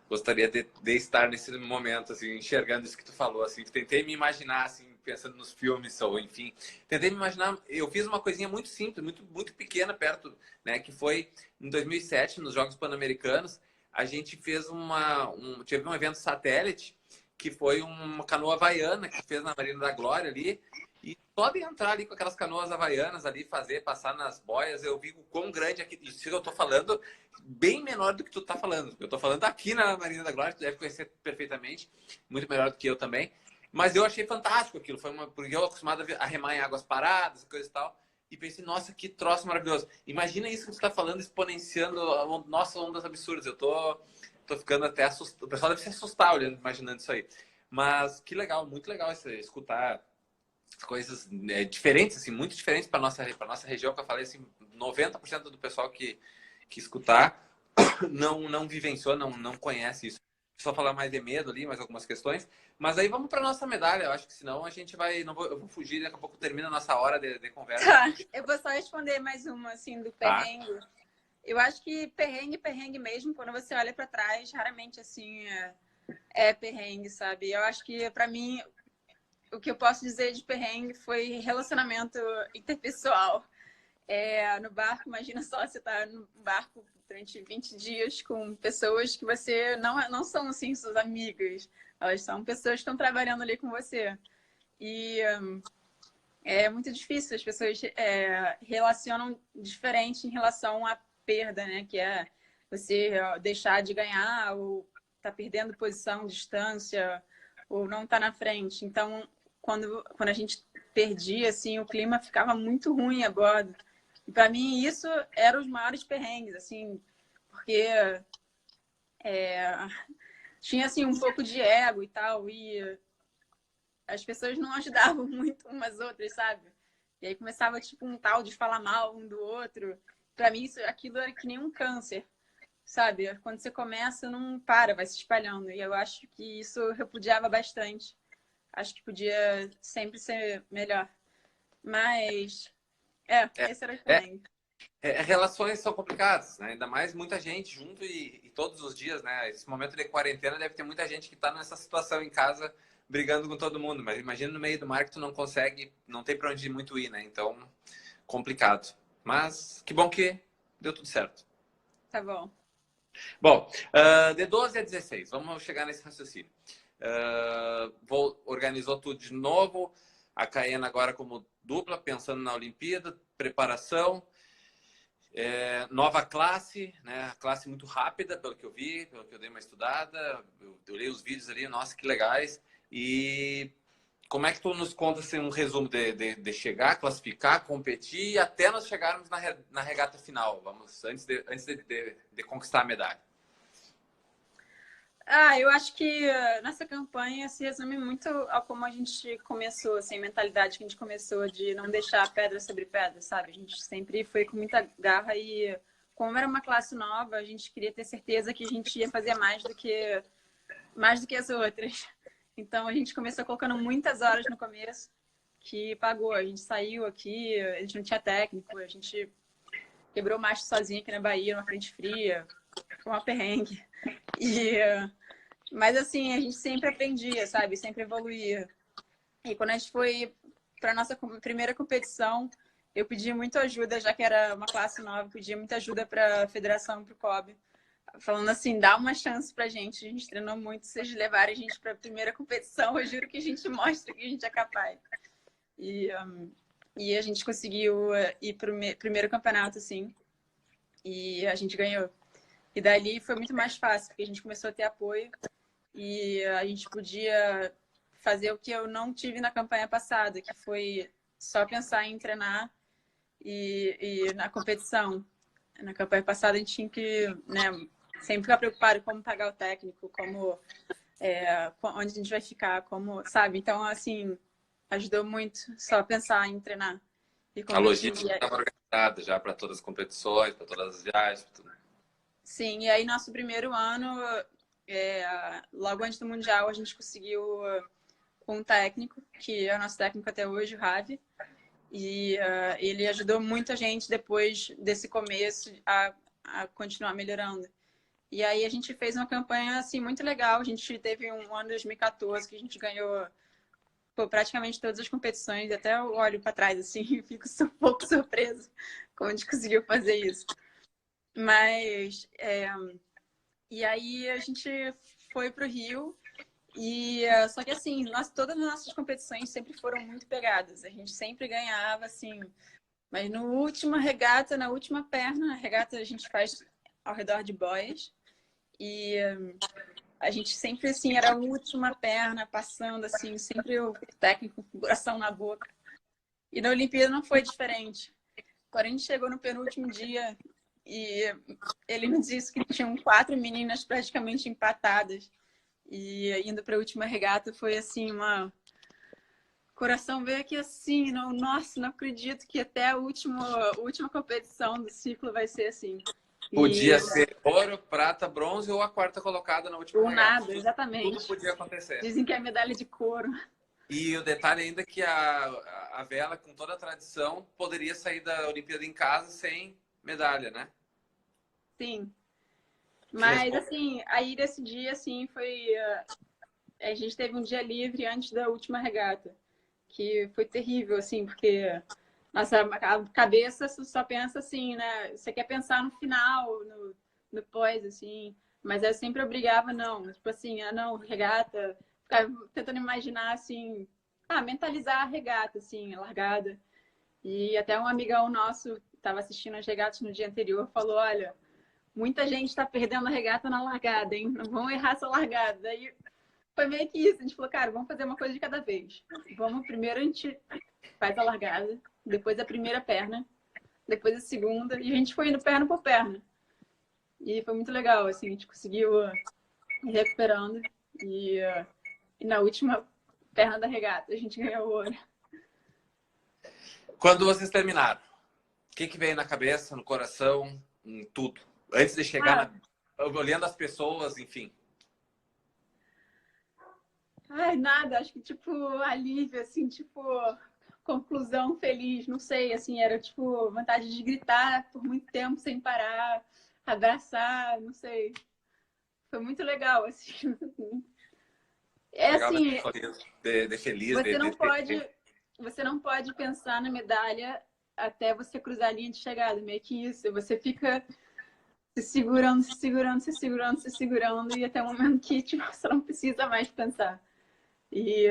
gostaria de estar nesse momento, assim, enxergando isso que tu falou, assim. Tentei me imaginar, assim, pensando nos filmes, ou enfim. Tentei me imaginar... Eu fiz uma coisinha muito simples, muito pequena perto, né? Que foi em 2007, nos Jogos Pan-Americanos. A gente fez teve um evento satélite, que foi uma canoa havaiana, que fez na Marina da Glória ali. E só de entrar ali com aquelas canoas havaianas ali, passar nas boias, eu vi o quão grande aqui. Isso que eu tô falando, bem menor do que tu tá falando. Eu tô falando aqui na Marina da Glória, tu deve conhecer perfeitamente, muito melhor do que eu também. Mas eu achei fantástico aquilo, porque eu acostumado a remar em águas paradas, coisa e tal. E pensei, nossa, que troço maravilhoso. Imagina isso que você está falando, exponenciando, nossa, ondas absurdas. Eu tô ficando até assustado. O pessoal deve se assustar olhando, imaginando isso aí. Mas que legal, muito legal escutar coisas diferentes, assim, muito diferentes para nossa região, que eu falei, assim, 90% do pessoal que escutar não vivenciou, não conhece isso. Só falar mais de medo ali, mais algumas questões. Mas aí vamos para nossa medalha. Eu acho que senão a gente vai. Eu vou fugir, daqui a pouco termina a nossa hora de conversa. Tá, eu vou só responder mais uma, assim, do Tá? perrengue. Eu acho que perrengue mesmo, quando você olha para trás, raramente, assim, é perrengue, sabe? Eu acho que, para mim, o que eu posso dizer de perrengue foi relacionamento interpessoal. No barco, imagina só, você tá no barco durante 20 dias com pessoas que você não são, assim, suas amigas. Elas são pessoas que estão trabalhando ali com você. E é muito difícil, as pessoas relacionam diferente em relação à perda, né? Que é você deixar de ganhar ou tá perdendo posição, distância, ou não tá na frente. Então, quando a gente perdia, assim, o clima ficava muito ruim a bordo. E para mim isso eram os maiores perrengues, assim, porque tinha, assim, um pouco de ego e tal, e as pessoas não ajudavam muito umas outras, sabe? E aí começava, tipo, um tal de falar mal um do outro. Pra mim, aquilo era que nem um câncer, sabe? Quando você começa, não para, vai se espalhando. E eu acho que isso eu repudiava bastante. Acho que podia sempre ser melhor. Mas, É, esse era o é, perrengue. relações são complicadas, né? Ainda mais muita gente junto e todos os dias, né? Esse momento de quarentena deve ter muita gente que está nessa situação em casa brigando com todo mundo. Mas imagina no meio do mar que tu não consegue, não tem para onde muito ir, né? Então, complicado. Mas que bom que deu tudo certo. Tá bom. Bom, de 12 a 16, vamos chegar nesse raciocínio. Organizou tudo de novo. A Caiana agora como dupla, pensando na Olimpíada, preparação. Nova classe, né? Classe muito rápida, pelo que eu vi, pelo que eu dei uma estudada. Eu olhei os vídeos ali, nossa, que legais. E como é que tu nos conta assim, um resumo de chegar, classificar, competir até nós chegarmos na regata final? Vamos, antes de conquistar a medalha. Eu acho que nessa campanha se resume muito a como a gente começou, assim, a mentalidade que a gente começou de não deixar pedra sobre pedra, sabe? A gente sempre foi com muita garra e, como era uma classe nova, a gente queria ter certeza que a gente ia fazer mais do que as outras. Então a gente começou colocando muitas horas no começo, que pagou. A gente saiu aqui, a gente não tinha técnico, a gente quebrou o mastro sozinho aqui na Bahia, numa frente fria, foi uma perrengue. E mas assim, a gente sempre aprendia, sabe? Sempre evoluía. E quando a gente foi para nossa primeira competição, eu pedi muita ajuda, já que era uma classe nova, pedi muita ajuda para a federação, para o COB, falando assim, dá uma chance pra gente. A gente treinou muito, se vocês levarem a gente para a primeira competição, eu juro que a gente mostra que a gente é capaz. E a gente conseguiu ir para o primeiro campeonato, assim, e a gente ganhou. E dali foi muito mais fácil, porque a gente começou a ter apoio e a gente podia fazer o que eu não tive na campanha passada, que foi só pensar em treinar e na competição. Na campanha passada a gente tinha que, né, sempre ficar preocupado com como pagar o técnico, onde a gente vai ficar, como, sabe? Então, assim, ajudou muito só pensar em treinar e A competir. logística estava organizada já para todas as competições, para todas as viagens, tudo. Sim, e aí nosso primeiro ano, logo antes do Mundial, a gente conseguiu com um técnico, que é o nosso técnico até hoje, o Ravi. E ele ajudou muita gente depois desse começo a continuar melhorando. E aí a gente fez uma campanha assim muito legal. A gente teve um ano 2014 que a gente ganhou praticamente todas as competições. Até eu olho para trás assim e fico um pouco surpresa como a gente conseguiu fazer isso. Mas e aí a gente foi para o Rio. Só que assim, todas as nossas competições sempre foram muito pegadas. A gente sempre ganhava, assim. Mas no última regata, na última perna, a regata a gente faz ao redor de boias. E a gente sempre, assim, era a última perna, passando, assim, sempre o técnico com o coração na boca. E na Olimpíada não foi diferente. Quando a gente chegou no penúltimo dia e ele nos disse que tinham 4 meninas praticamente empatadas. E indo para a última regata foi assim, coração veio aqui assim, não, nossa, não acredito que até a última competição do ciclo vai ser assim. Podia ser ouro, prata, bronze ou a quarta colocada na última ou regata. nada, exatamente. Tudo podia acontecer. Dizem que é medalha de couro. E o detalhe ainda é que a vela, com toda a tradição, poderia sair da Olimpíada em casa sem medalha, né? Sim. Mas, assim, aí desse dia, assim, foi... a gente teve um dia livre antes da última regata, que foi terrível, assim, porque nossa cabeça só pensa assim, né? Você quer pensar no final, no pós, assim, mas eu sempre obrigava, não, tipo assim, não, regata, ficava tentando imaginar, assim, mentalizar a regata, assim, a largada. E até um amigão nosso estava assistindo as regatas no dia anterior, falou, olha, muita gente está perdendo a regata na largada, hein? Não vão errar essa largada. Daí foi meio que isso. A gente falou, cara, vamos fazer uma coisa de cada vez. Primeiro a gente faz a largada, depois a primeira perna, depois a segunda, e a gente foi indo perna por perna. E foi muito legal, assim, a gente conseguiu ir recuperando. E na última perna da regata, a gente ganhou o ouro. Quando vocês terminaram, o que veio na cabeça, no coração, em tudo? Antes de chegar, olhando as pessoas, enfim. Ai, nada, acho que tipo alívio, assim, tipo conclusão feliz, não sei, assim, era tipo vontade de gritar por muito tempo sem parar, abraçar, não sei. Foi muito legal, assim. É Legal assim, de feliz, você não pode pensar na medalha até você cruzar a linha de chegada, meio que isso. Você fica se segurando, se segurando, se segurando, se segurando, e até o momento que tipo, você não precisa mais pensar. E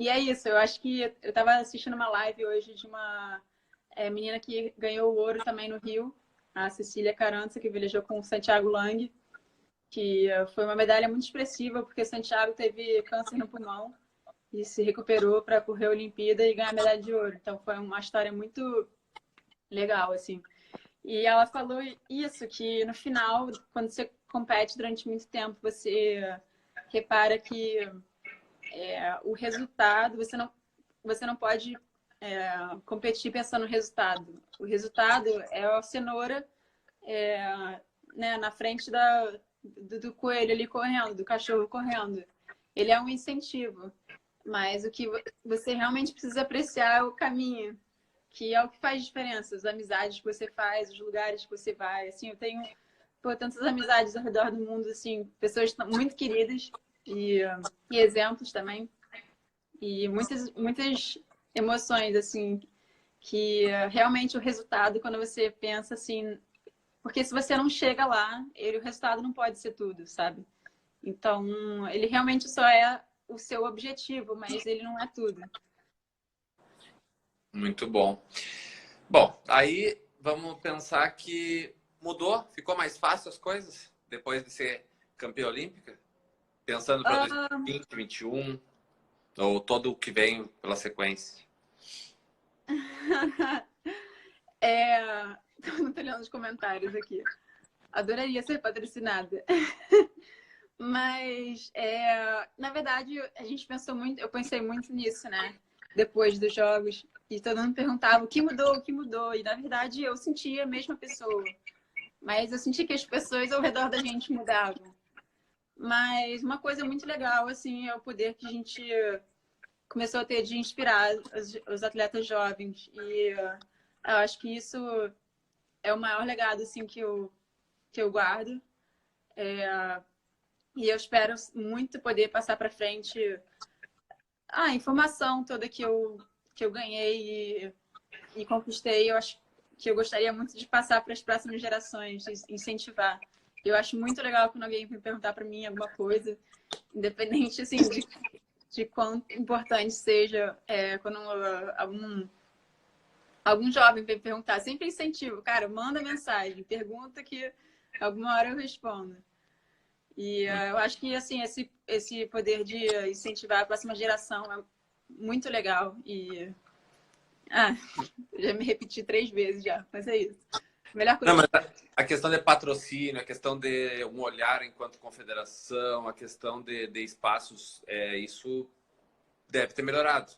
é isso, eu acho que eu estava assistindo uma live hoje de uma menina que ganhou o ouro também no Rio, a Cecília Carranza, que velejou com o Santiago Lang, que foi uma medalha muito expressiva, porque Santiago teve câncer no pulmão e se recuperou para correr a Olimpíada e ganhar a medalha de ouro. Então foi uma história muito legal, assim. E ela falou isso, que no final, quando você compete durante muito tempo, você repara que o resultado, você não pode competir pensando no resultado. O resultado é a cenoura né, na frente do coelho ali correndo, do cachorro correndo. Ele é um incentivo, mas o que você realmente precisa apreciar é o caminho, que é o que faz diferença, as amizades que você faz, os lugares que você vai. Assim, eu tenho tantas amizades ao redor do mundo, assim, pessoas muito queridas e exemplos também. E muitas emoções, assim, que realmente o resultado, quando você pensa assim, porque se você não chega lá, o resultado não pode ser tudo, sabe? Então, ele realmente só é o seu objetivo, mas ele não é tudo. Muito bom. Bom, aí vamos pensar que mudou, ficou mais fácil as coisas depois de ser campeã olímpica? Pensando para 2020, 2021, ou todo o que vem pela sequência? Não tô olhando os comentários aqui. Adoraria ser patrocinada. Mas, na verdade, a gente pensou muito, eu pensei muito nisso, né? Depois dos jogos. E todo mundo perguntava o que mudou, o que mudou. E, na verdade, eu sentia a mesma pessoa. Mas eu senti que as pessoas ao redor da gente mudavam. Mas uma coisa muito legal, assim, é o poder que a gente começou a ter de inspirar os atletas jovens. E eu acho que isso é o maior legado, assim, que eu guardo. E eu espero muito poder passar para frente a informação toda que eu ganhei e conquistei. Eu acho que eu gostaria muito de passar para as próximas gerações, de incentivar. Eu acho muito legal quando alguém vem perguntar para mim alguma coisa, independente assim de quão importante seja, quando algum jovem vem perguntar, sempre incentivo, cara, manda mensagem, pergunta que alguma hora eu respondo. E eu acho que assim esse poder de incentivar a próxima geração é muito legal. E já me repeti 3 vezes já, mas é isso. Melhor Não, coisa. mas a questão de patrocínio, a questão de um olhar enquanto confederação, a questão de espaços, isso deve ter melhorado.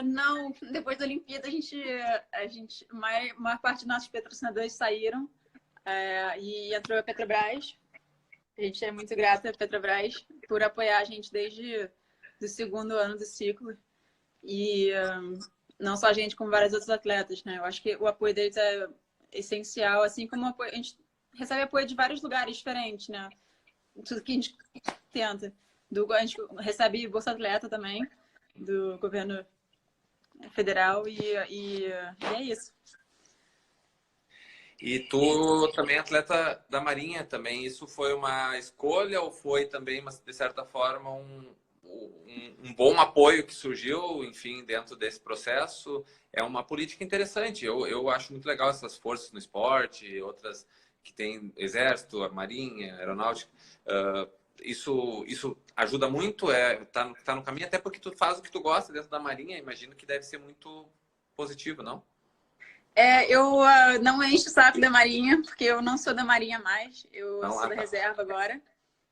Não, depois da Olimpíada a maior parte dos nossos patrocinadores saíram e entrou a Petrobras. A gente é muito grata à Petrobras por apoiar a gente desde o segundo ano do ciclo. E não só a gente, como vários outros atletas, né? Eu acho que o apoio deles é essencial, assim como a gente recebe apoio de vários lugares diferentes, né? Tudo que a gente tenta. A gente recebe Bolsa Atleta também, do governo federal, e é isso. E tu também é atleta da Marinha também. Isso foi uma escolha ou foi também, de certa forma, um bom apoio que surgiu, enfim, dentro desse processo? É uma política interessante. Eu acho muito legal essas forças no esporte, outras que tem exército, a Marinha, a aeronáutica. Isso ajuda muito, tá no caminho, até porque tu faz o que tu gosta dentro da Marinha. Imagino que deve ser muito positivo, não? Eu não encho o saco da Marinha, porque eu não sou da Marinha mais. Eu Não, sou da reserva agora.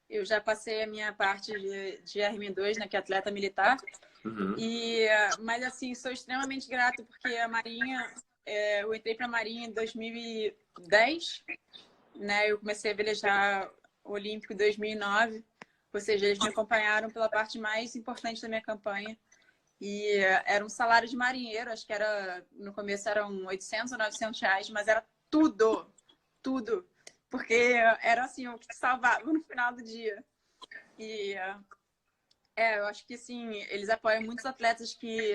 Eu já passei a minha parte de RM2, né, que é atleta militar. Uhum. Mas, assim, sou extremamente grata, porque a Marinha... eu entrei para a Marinha em 2010, né? Eu comecei a velejar o Olímpico em 2009. Ou seja, eles me acompanharam pela parte mais importante da minha campanha. E era um salário de marinheiro, acho que no começo eram 800 ou 900 reais, mas era tudo, tudo. Porque era assim, o que te salvava no final do dia. E eu acho que assim, eles apoiam muitos atletas que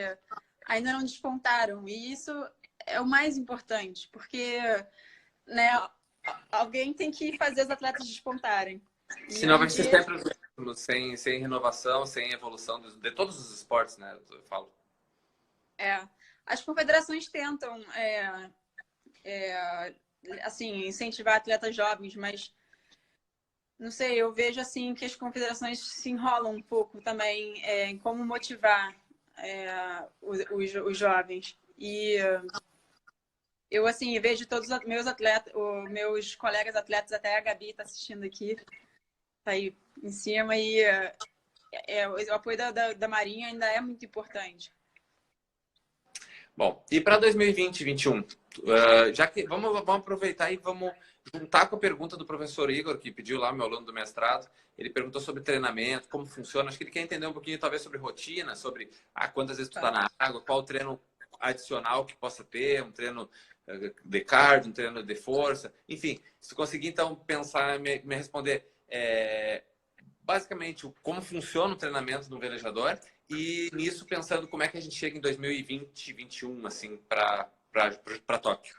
ainda não despontaram. E isso é o mais importante, porque né, alguém tem que fazer os atletas despontarem. E Senão hoje em vai ser dia, sempre o mesmo, sem renovação, sem evolução de todos os esportes, né? Eu falo. as confederações tentam assim, incentivar atletas jovens, mas não sei, eu vejo assim que as confederações se enrolam um pouco também em como motivar os jovens. E eu assim vejo todos os meus atletas, os meus colegas atletas, até a Gabi está assistindo aqui, tá aí em cima, e o apoio da Marinha ainda é muito importante. Bom, e para 2020, 2021, já que vamos aproveitar e vamos juntar com a pergunta do professor Igor, que pediu lá, meu aluno do mestrado. Ele perguntou sobre treinamento, como funciona. Acho que ele quer entender um pouquinho, talvez, sobre rotina, sobre quantas vezes tu tá na água, qual o treino adicional que possa ter, um treino de cardio, um treino de força. Enfim, se tu conseguir, então, pensar, me responder basicamente como funciona o treinamento do velejador e nisso pensando como é que a gente chega em 2020, 2021, assim, para Tóquio.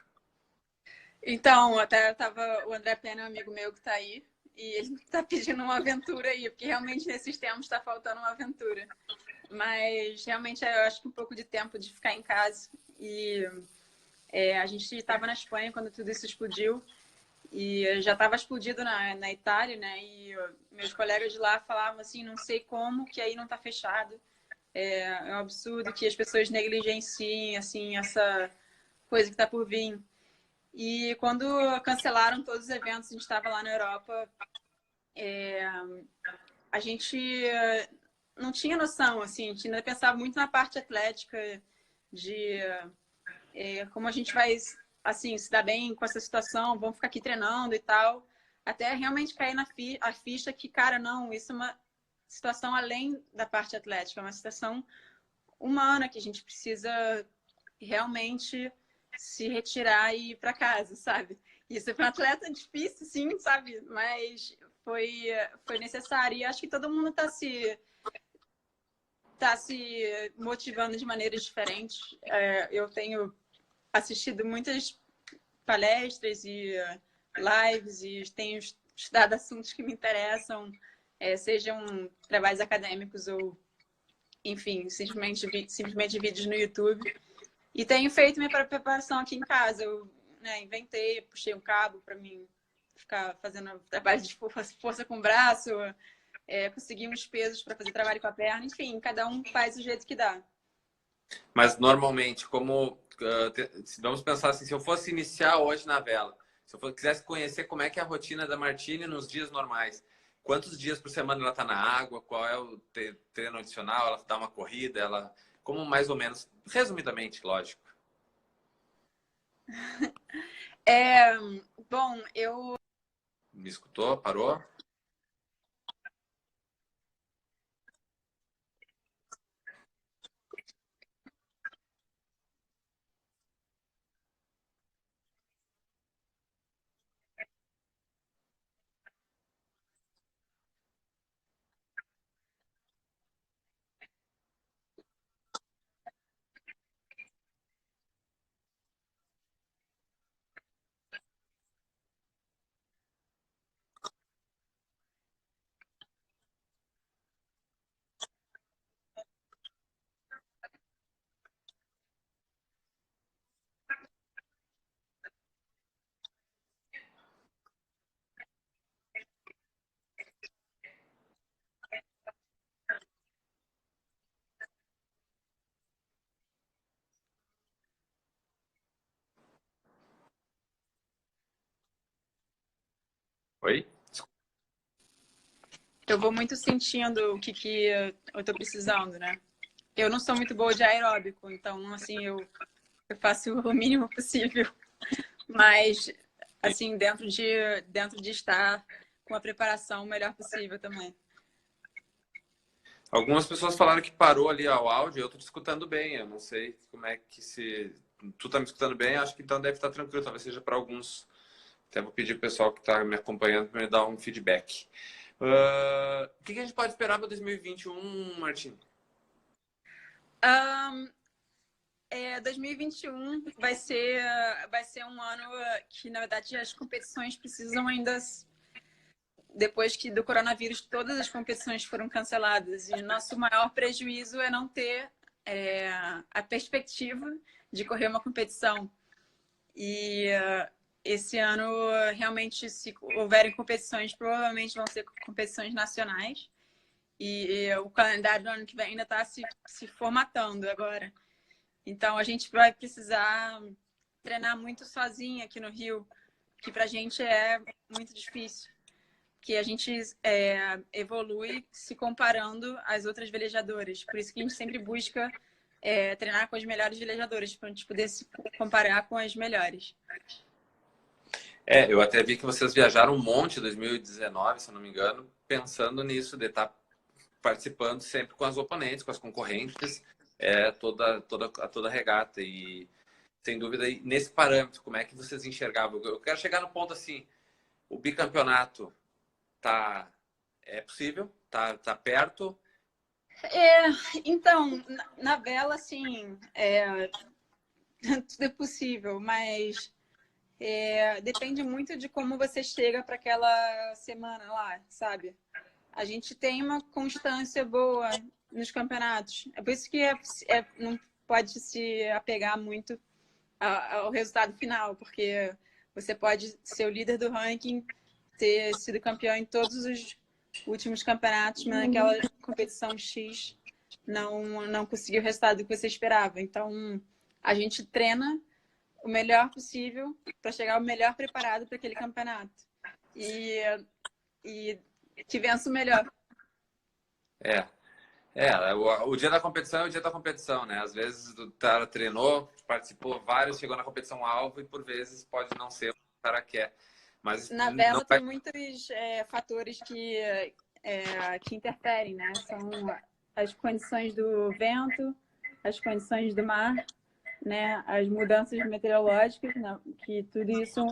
Então, até tava o André Pena, um amigo meu que está aí, e ele está pedindo uma aventura aí, porque realmente nesses tempos está faltando uma aventura. Mas realmente eu acho que um pouco de tempo de ficar em casa. E a gente estava na Espanha quando tudo isso explodiu, e já estava explodido na Itália, né? E meus colegas de lá falavam assim, não sei como que aí não está fechado. É um absurdo que as pessoas negligenciem assim essa coisa que está por vir. E quando cancelaram todos os eventos, a gente estava lá na Europa, a gente não tinha noção, assim, a gente ainda pensava muito na parte atlética, de como a gente vai, assim, se dar bem com essa situação, vamos ficar aqui treinando e tal. até realmente cair a ficha que, cara, não, isso é uma situação além da parte atlética, é uma situação humana que a gente precisa realmente se retirar e ir para casa, sabe? Isso para um atleta difícil, sim, sabe? Mas foi necessário. E acho que todo mundo tá se motivando de maneiras diferentes. Eu tenho assistido muitas palestras e lives e tenho estudado assuntos que me interessam, sejam trabalhos acadêmicos ou, enfim, simplesmente vídeos no YouTube. E tenho feito minha preparação aqui em casa. Eu, né, inventei, puxei um cabo para mim ficar fazendo trabalho de força com o braço, consegui uns pesos para fazer trabalho com a perna. Enfim, cada um faz do jeito que dá. Mas normalmente, vamos pensar assim, se eu fosse iniciar hoje na vela, se eu quisesse conhecer como é que é a rotina da Martine nos dias normais, quantos dias por semana ela está na água, qual é o treino adicional, ela dá uma corrida, como mais ou menos, resumidamente, lógico. Bom, eu... Me escutou? Parou? Oi? Eu vou muito sentindo o que eu tô precisando, né? Eu não sou muito boa de aeróbico, então, assim, eu faço o mínimo possível. Mas, assim, dentro de estar com a preparação o melhor possível também. Algumas pessoas falaram que parou ali ao áudio, eu tô te escutando bem, eu não sei como é que se... Tu tá me escutando bem? Acho que então deve estar tranquilo, talvez seja para alguns. Até vou pedir pro pessoal que tá me acompanhando para me dar um feedback. O que a gente pode esperar para 2021, Martim? 2021 vai ser um ano que, na verdade, as competições precisam ainda... Depois que do coronavírus, todas as competições foram canceladas. E nosso maior prejuízo é não ter a perspectiva de correr uma competição. E esse ano, realmente, se houverem competições, provavelmente vão ser competições nacionais. E o calendário do ano que vem ainda está se formatando agora. Então, a gente vai precisar treinar muito sozinha aqui no Rio, que para a gente é muito difícil. Que a gente evolui se comparando às outras velejadoras. Por isso que a gente sempre busca treinar com as melhores velejadoras, para a gente poder se comparar com as melhores. Eu até vi que vocês viajaram um monte em 2019, se eu não me engano, pensando nisso, de estar participando sempre com as oponentes, com as concorrentes, toda regata. E, sem dúvida, nesse parâmetro, como é que vocês enxergavam? Eu quero chegar no ponto assim, o bicampeonato é possível? Tá perto? Então, na vela, assim, tudo é possível, mas depende muito de como você chega para aquela semana lá, sabe? A gente tem uma constância boa nos campeonatos. É por isso que não pode se apegar muito ao resultado final, porque você pode ser o líder do ranking, ter sido campeão em todos os últimos campeonatos, mas naquela competição X não conseguiu o resultado que você esperava. Então, a gente treina o melhor possível para chegar o melhor preparado para aquele campeonato. E que vença o melhor. O dia da competição é o dia da competição, né? Às vezes o cara treinou, participou vários, chegou na competição alvo e por vezes pode não ser o que o cara quer. Mas Na não vela vai... tem muitos fatores que interferem, né? São as condições do vento, as condições do mar, né? As mudanças meteorológicas, né? Que tudo isso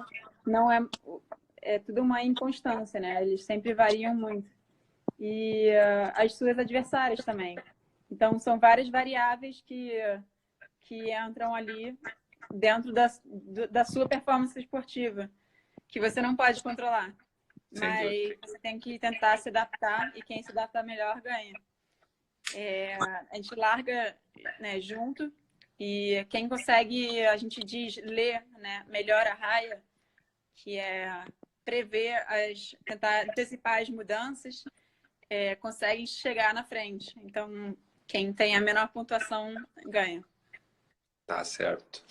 não é tudo uma inconstância, né? Eles sempre variam muito. E as suas adversárias também. Então, são várias variáveis que entram ali dentro da sua performance esportiva, que você não pode controlar. Sem dúvida. Mas você tem que tentar se adaptar e quem se adaptar melhor ganha. A gente larga, né, junto e quem consegue, a gente diz, ler, né, melhor a raia, que é prever, tentar antecipar as mudanças, consegue chegar na frente. Então, quem tem a menor pontuação ganha. Tá certo.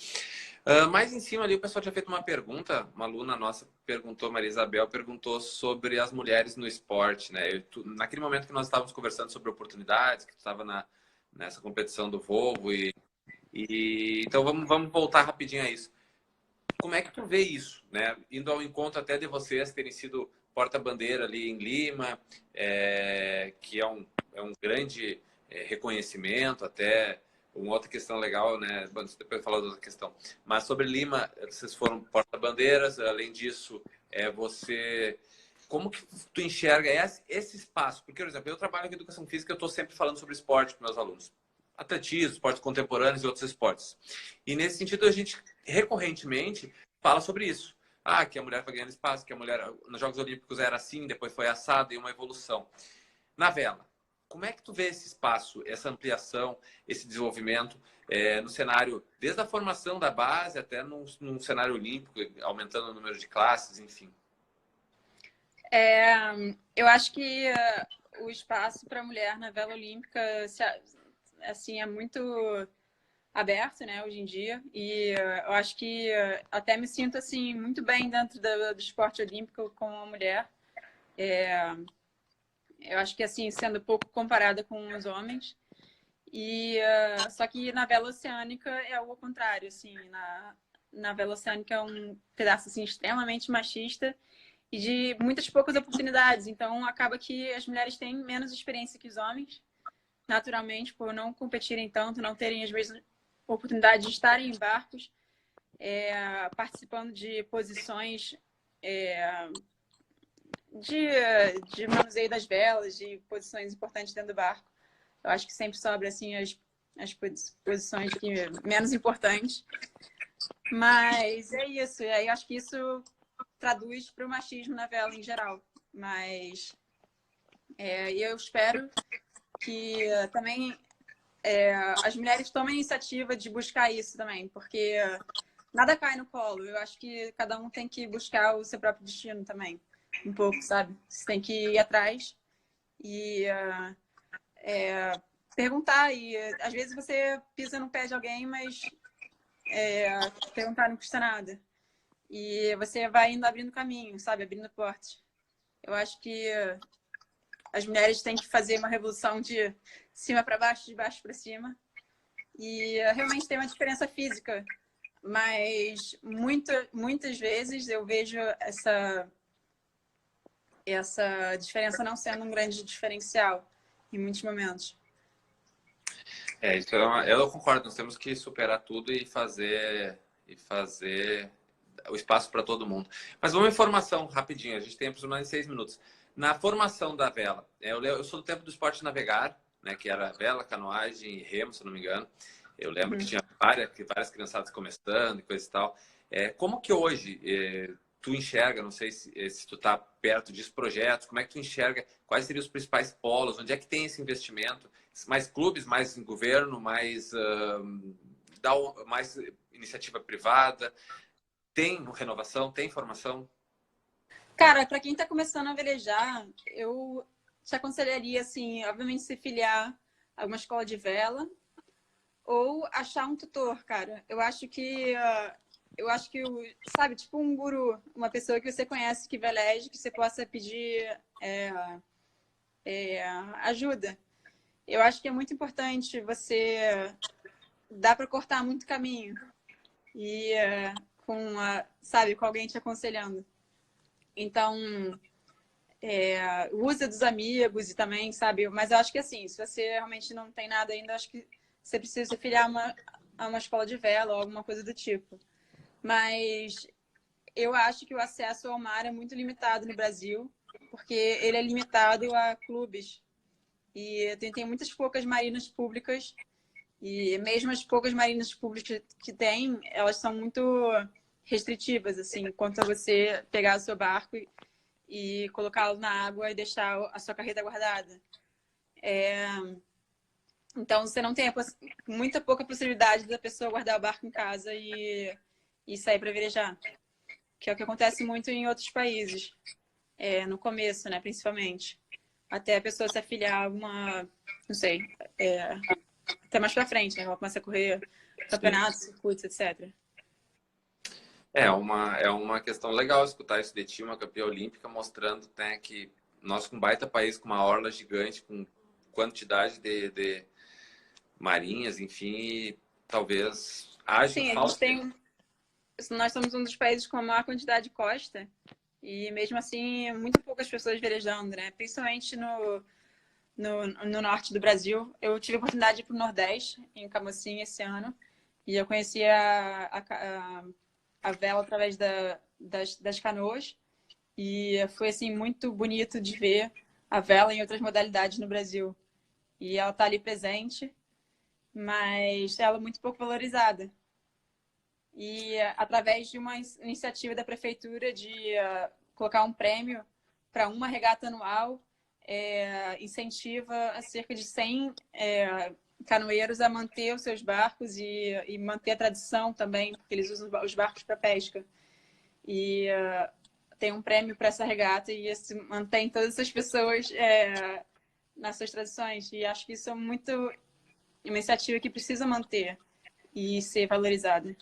Mais em cima ali, o pessoal tinha feito uma pergunta, uma aluna nossa perguntou, Maria Isabel, perguntou sobre as mulheres no esporte, né? Naquele momento que nós estávamos conversando sobre oportunidades, que tu estava nessa competição do Volvo, então vamos voltar rapidinho a isso. Como é que tu vê isso, né? Indo ao encontro até de vocês terem sido porta-bandeira ali em Lima, que é um grande reconhecimento, até uma outra questão legal, né? Bom, depois falar da outra questão. Mas sobre Lima, vocês foram porta-bandeiras, além disso, você... Como que tu enxerga esse espaço? Porque, por exemplo, eu trabalho com educação física, eu estou sempre falando sobre esporte com meus alunos. Atletismo, esportes contemporâneos e outros esportes. E nesse sentido, a gente recorrentemente fala sobre isso. Ah, que a mulher vai ganhando espaço, que a mulher nos Jogos Olímpicos era assim, depois foi assado e uma evolução. Na vela, como é que tu vê esse espaço, essa ampliação, esse desenvolvimento no cenário, desde a formação da base até num cenário olímpico, aumentando o número de classes, enfim? Eu acho que o espaço para a mulher na vela olímpica assim, é muito aberto, né, hoje em dia. E eu acho que até me sinto assim muito bem dentro do esporte olímpico com a mulher. Eu acho que assim, sendo pouco comparada com os homens. E só que na vela oceânica é o contrário, assim, na vela oceânica é um pedaço assim extremamente machista e de muitas poucas oportunidades. Então acaba que as mulheres têm menos experiência que os homens, naturalmente, por não competirem tanto, não terem as mesmas oportunidades de estarem em barcos, participando de posições de manuseio das velas, de posições importantes dentro do barco. Eu acho que sempre sobra assim as posições menos importantes. Mas é isso. E aí acho que isso traduz para o machismo na vela em geral. Mas eu espero que também as mulheres tomem a iniciativa de buscar isso também, porque nada cai no colo. Eu acho que cada um tem que buscar o seu próprio destino também, um pouco, sabe? Você tem que ir atrás e perguntar. E às vezes você pisa no pé de alguém, mas perguntar não custa nada. E você vai indo abrindo caminho, sabe? Abrindo portas. Eu acho que as mulheres têm que fazer uma revolução de cima para baixo, de baixo para cima. E realmente tem uma diferença física. Mas muitas vezes eu vejo essa diferença não sendo um grande diferencial em muitos momentos. Eu concordo, nós temos que superar tudo e fazer o espaço para todo mundo. Mas uma informação rapidinho, a gente tem aproximadamente 6 minutos. Na formação da vela, eu sou do tempo do esporte navegar, né, que era vela, canoagem e remo, se não me engano. Eu lembro que tinha várias criançadas começando e coisa e tal. Como que hoje tu enxerga, não sei se tu está perto disso, projetos, como é que tu enxerga, quais seriam os principais polos, onde é que tem esse investimento? Mais clubes, mais governo, mais iniciativa privada? Tem renovação? Tem formação? Cara, para quem está começando a velejar, eu te aconselharia, assim, obviamente, se filiar a uma escola de vela ou achar um tutor, cara. Sabe, tipo um guru, uma pessoa que você conhece que veleja, que você possa pedir ajuda. Eu acho que é muito importante você dá para cortar muito caminho e com alguém te aconselhando. Então, usa dos amigos e também, sabe? Mas eu acho que assim, se você realmente não tem nada ainda, eu acho que você precisa se filiar a uma escola de vela ou alguma coisa do tipo. Mas eu acho que o acesso ao mar é muito limitado no Brasil, porque ele é limitado a clubes. E tem muitas poucas marinas públicas, e mesmo as poucas marinas públicas que tem, elas são muito restritivas, assim, quanto a você pegar o seu barco e colocá-lo na água e deixar a sua carreta guardada. Então, você não tem muita pouca possibilidade da pessoa guardar o barco em casa e sair para velejar, que é o que acontece muito em outros países, no começo, né, principalmente. Até a pessoa se afiliar a alguma, não sei, até mais para frente, né, ela começa a correr campeonatos, circuitos, etc. É uma questão legal escutar isso de ti, uma campeã olímpica, mostrando, né, que nós, com um baita país, com uma orla gigante, com quantidade de marinhas, enfim, talvez haja Sim, a gente falta. tem. Nós somos um dos países com a maior quantidade de costa, e mesmo assim, muito poucas pessoas velejando, né? Principalmente no norte do Brasil. Eu tive a oportunidade de ir para o Nordeste, em Camocim, esse ano, e eu conheci a vela através das canoas, e foi assim muito bonito de ver a vela em outras modalidades no Brasil. E ela está ali presente, mas ela é muito pouco valorizada. E através de uma iniciativa da prefeitura de colocar um prêmio para uma regata anual, incentiva a cerca de 100 canoeiros a manter os seus barcos e manter a tradição também, porque eles usam os barcos para pesca. E tem um prêmio para essa regata e mantém todas essas pessoas nas suas tradições. E acho que isso é muito uma iniciativa que precisa manter e ser valorizada.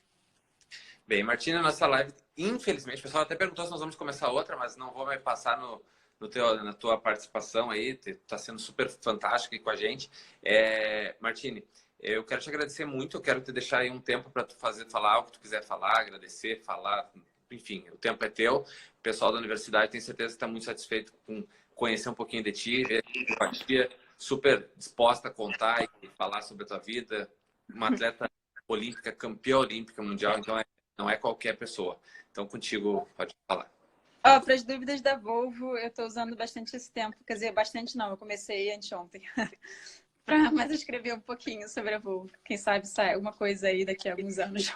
Bem, Martina, nossa live, infelizmente, o pessoal até perguntou se nós vamos começar outra, mas não vou mais passar na tua participação aí, está sendo super fantástico aí com a gente. Martine, eu quero te agradecer muito, eu quero te deixar aí um tempo para tu falar o que tu quiser falar, agradecer, falar, enfim, o tempo é teu. O pessoal da universidade tem certeza que está muito satisfeito com conhecer um pouquinho de ti, ver a empatia, super disposta a contar e falar sobre a tua vida, uma atleta olímpica, campeã olímpica mundial, então não é qualquer pessoa. Então, contigo, pode falar. Para as dúvidas da Volvo, eu estou usando bastante esse tempo. Quer dizer, bastante não, eu comecei anteontem. Mas escrever um pouquinho sobre a Volvo. Quem sabe sai alguma coisa aí daqui a alguns anos.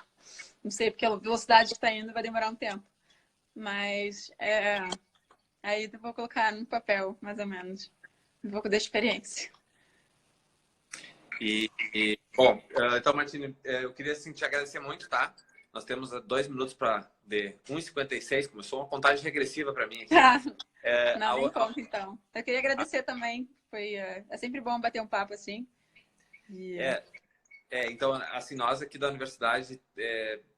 Não sei, porque a velocidade que está indo vai demorar um tempo. Mas aí eu vou colocar no papel, mais ou menos. Um pouco da experiência. Bom, então, Martine, eu queria assim, te agradecer muito, tá? Nós temos 2 minutos para de 1h56, começou uma contagem regressiva para mim aqui. Não, nem conta, então. Eu queria agradecer também. É sempre bom bater um papo assim. Então, assim, nós aqui da universidade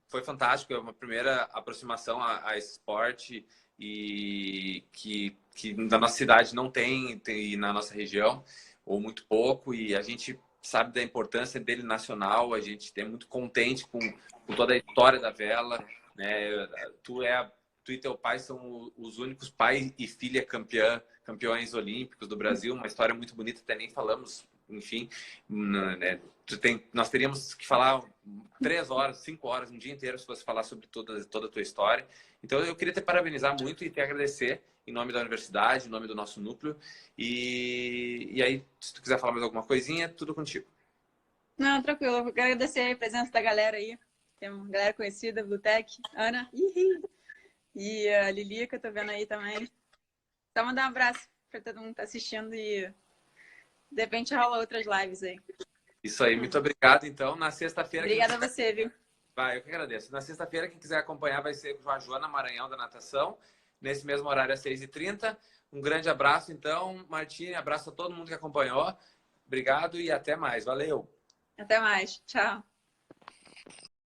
foi fantástico, é uma primeira aproximação a esse esporte e que na nossa cidade não tem na nossa região, ou muito pouco, e a gente sabe da importância dele nacional, a gente é muito contente com toda a história da vela, né? Tu e teu pai são os únicos pai e filha campeões olímpicos do Brasil, uma história muito bonita, até nem falamos, enfim, né? Nós teríamos que falar 3 horas, 5 horas, um dia inteiro se fosse falar sobre toda a tua história. Então eu queria te parabenizar muito e te agradecer em nome da universidade, em nome do nosso núcleo. E aí, se tu quiser falar mais alguma coisinha, tudo contigo. Não, tranquilo. Eu quero agradecer a presença da galera aí. Tem uma galera conhecida, Blutec, Ana, e a Lili, que eu tô vendo aí também. Só mandar um abraço para todo mundo que tá assistindo e de repente rola outras lives aí. Isso aí, muito obrigado. Então, na sexta-feira... Obrigada a você, viu? Vai, eu que agradeço. Na sexta-feira, quem quiser acompanhar vai ser com a Joana Maranhão da natação, nesse mesmo horário às 6h30. Um grande abraço, então, Martine, abraço a todo mundo que acompanhou. Obrigado e até mais. Valeu! Até mais. Tchau.